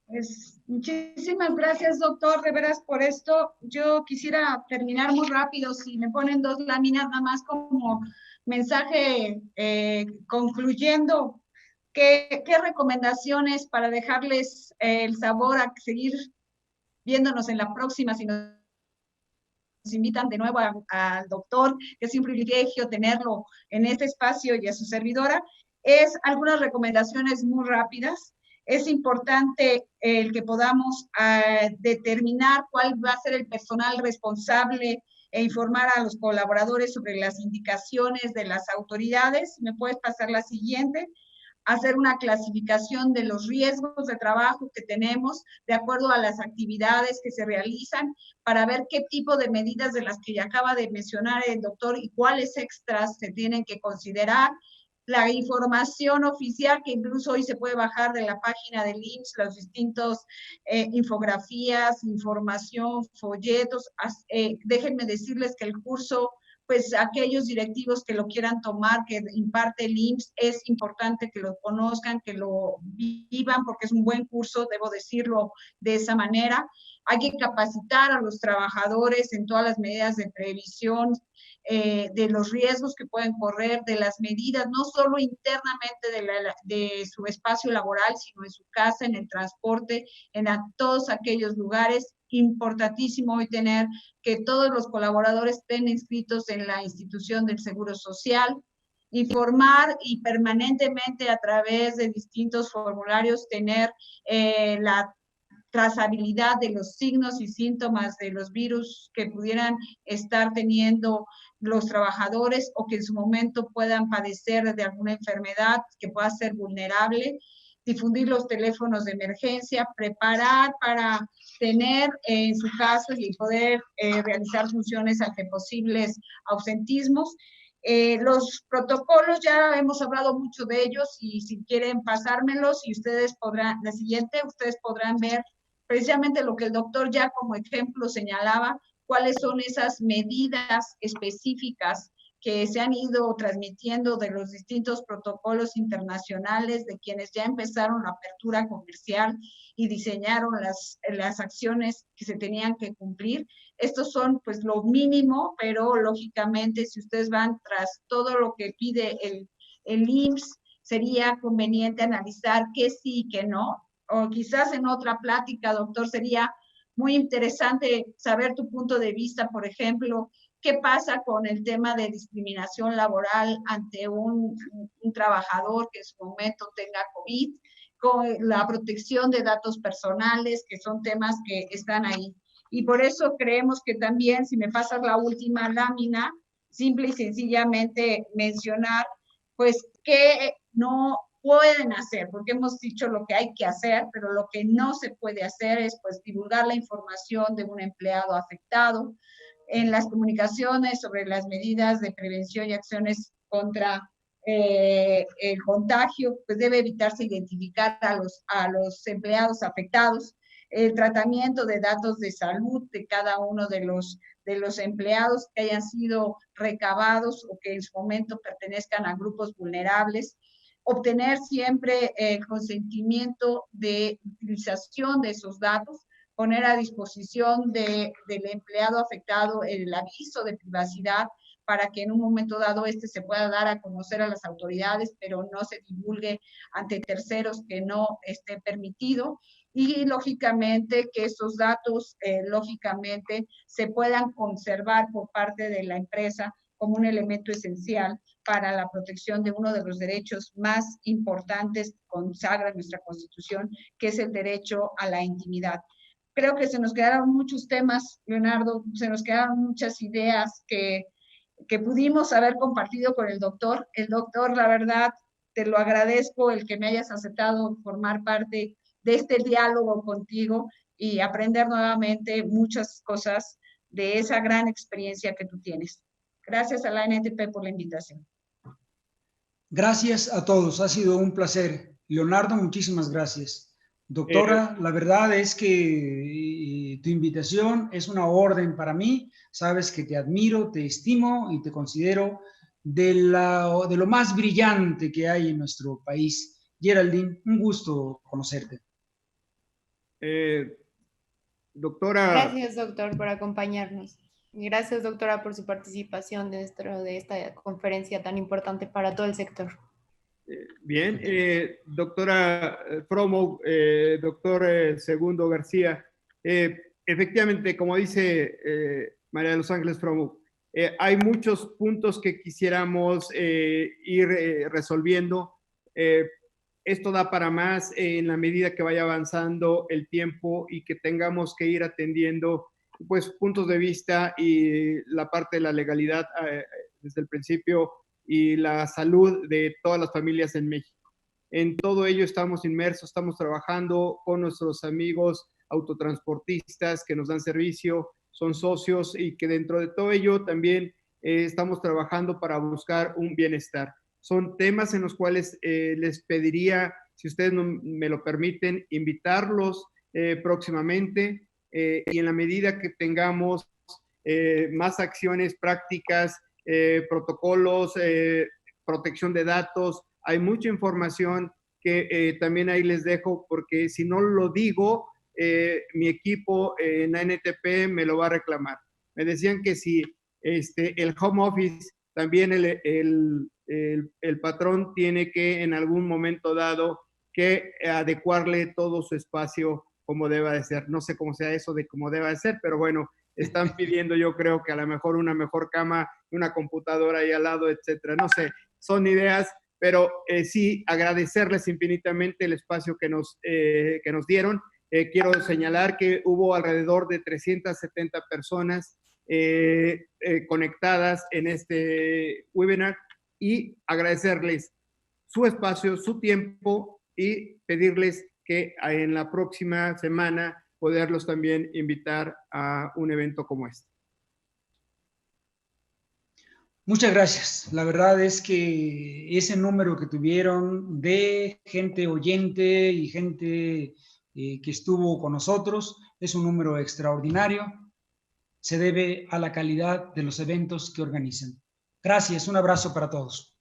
[SPEAKER 2] Pues, muchísimas gracias, doctor, de veras por esto. Yo quisiera terminar muy rápido, si me ponen 2 láminas nada más como mensaje concluyendo. ¿Qué recomendaciones para dejarles el sabor a seguir viéndonos en la próxima, si nos invitan de nuevo al doctor, que es un privilegio tenerlo en este espacio, y a su servidora? Es algunas recomendaciones muy rápidas. Es importante el que podamos determinar cuál va a ser el personal responsable e informar a los colaboradores sobre las indicaciones de las autoridades. ¿Me puedes pasar la siguiente? Hacer una clasificación de los riesgos de trabajo que tenemos de acuerdo a las actividades que se realizan, para ver qué tipo de medidas de las que ya acaba de mencionar el doctor y cuáles extras se tienen que considerar. La información oficial, que incluso hoy se puede bajar de la página del IMSS, los distintos infografías, información, folletos. Déjenme decirles que el curso, pues aquellos directivos que lo quieran tomar, que imparte el IMSS, es importante que lo conozcan, que lo vivan, porque es un buen curso, debo decirlo de esa manera. Hay que capacitar a los trabajadores en todas las medidas de previsión, de los riesgos que pueden correr, de las medidas, no solo internamente de su espacio laboral, sino en su casa, en el transporte, en todos aquellos lugares. Importantísimo hoy tener que todos los colaboradores estén inscritos en la institución del Seguro Social. Informar y permanentemente a través de distintos formularios tener la trazabilidad de los signos y síntomas de los virus que pudieran estar teniendo los trabajadores, o que en su momento puedan padecer de alguna enfermedad que pueda ser vulnerable. Difundir los teléfonos de emergencia, preparar para tener en su caso y poder realizar funciones ante posibles ausentismos. Los protocolos, ya hemos hablado mucho de ellos, y si quieren pasármelos, y ustedes podrán, la siguiente, ustedes podrán ver precisamente lo que el doctor ya como ejemplo señalaba, cuáles son esas medidas específicas que se han ido transmitiendo de los distintos protocolos internacionales, de quienes ya empezaron la apertura comercial y diseñaron las acciones que se tenían que cumplir. Estos son pues lo mínimo, pero lógicamente si ustedes van tras todo lo que pide el IMSS, sería conveniente analizar qué sí y qué no. O quizás en otra plática, doctor, sería muy interesante saber tu punto de vista, por ejemplo, qué pasa con el tema de discriminación laboral ante un trabajador que en su momento tenga COVID, con la protección de datos personales, que son temas que están ahí. Y por eso creemos que también, si me pasas la última lámina, simple y sencillamente mencionar, pues, que no pueden hacer, porque hemos dicho lo que hay que hacer, pero lo que no se puede hacer es pues divulgar la información de un empleado afectado. En las comunicaciones sobre las medidas de prevención y acciones contra el contagio, pues debe evitarse identificar a los empleados afectados. El tratamiento de datos de salud de cada uno de los empleados que hayan sido recabados o que en su momento pertenezcan a grupos vulnerables. Obtener siempre el consentimiento de utilización de esos datos, poner a disposición del empleado afectado el aviso de privacidad para que en un momento dado se pueda dar a conocer a las autoridades, pero no se divulgue ante terceros, que no esté permitido. Y lógicamente que esos datos lógicamente se puedan conservar por parte de la empresa como un elemento esencial para la protección de uno de los derechos más importantes que consagra nuestra Constitución, que es el derecho a la intimidad. Creo que se nos quedaron muchos temas, Leonardo, se nos quedaron muchas ideas que pudimos haber compartido con el doctor. El doctor, la verdad, te lo agradezco el que me hayas aceptado formar parte de este diálogo contigo y aprender nuevamente muchas cosas de esa gran experiencia que tú tienes. Gracias a la ANTP por la invitación.
[SPEAKER 3] Gracias a todos, ha sido un placer. Leonardo, muchísimas gracias. Doctora, la verdad es que tu invitación es una orden para mí. Sabes que te admiro, te estimo y te considero de lo más brillante que hay en nuestro país. Geraldine, un gusto conocerte.
[SPEAKER 1] Doctora.
[SPEAKER 4] Gracias, doctor, por acompañarnos. Gracias, doctora, por su participación dentro de esta conferencia tan importante para todo el sector.
[SPEAKER 1] Bien, doctora Promo, doctor Segundo García, efectivamente, como dice María de los Ángeles Promo, hay muchos puntos que quisiéramos ir resolviendo. Esto da para más en la medida que vaya avanzando el tiempo y que tengamos que ir atendiendo pues puntos de vista y la parte de la legalidad desde el principio y la salud de todas las familias en México. En todo ello estamos inmersos, estamos trabajando con nuestros amigos autotransportistas que nos dan servicio, son socios y que dentro de todo ello también estamos trabajando para buscar un bienestar. Son temas en los cuales les pediría, si ustedes me lo permiten, invitarlos próximamente y en la medida que tengamos más acciones prácticas, protocolos, protección de datos, hay mucha información que también ahí les dejo, porque si no lo digo, mi equipo en ANTP me lo va a reclamar. Me decían que si el home office, también el patrón tiene que en algún momento dado que adecuarle todo su espacio como deba de ser. No sé cómo sea eso de cómo deba de ser, pero bueno, están pidiendo yo creo que a lo mejor una mejor cama, una computadora ahí al lado, etcétera. No sé, son ideas, pero sí agradecerles infinitamente el espacio que nos dieron. Quiero señalar que hubo alrededor de 370 personas conectadas en este webinar y agradecerles su espacio, su tiempo y pedirles que en la próxima semana poderlos también invitar a un evento como este.
[SPEAKER 3] Muchas gracias. La verdad es que ese número que tuvieron de gente oyente y gente que estuvo con nosotros es un número extraordinario. Se debe a la calidad de los eventos que organizan. Gracias. Un abrazo para todos.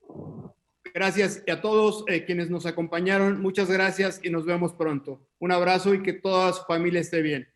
[SPEAKER 1] Gracias a todos quienes nos acompañaron. Muchas gracias y nos vemos pronto. Un abrazo y que toda su familia esté bien.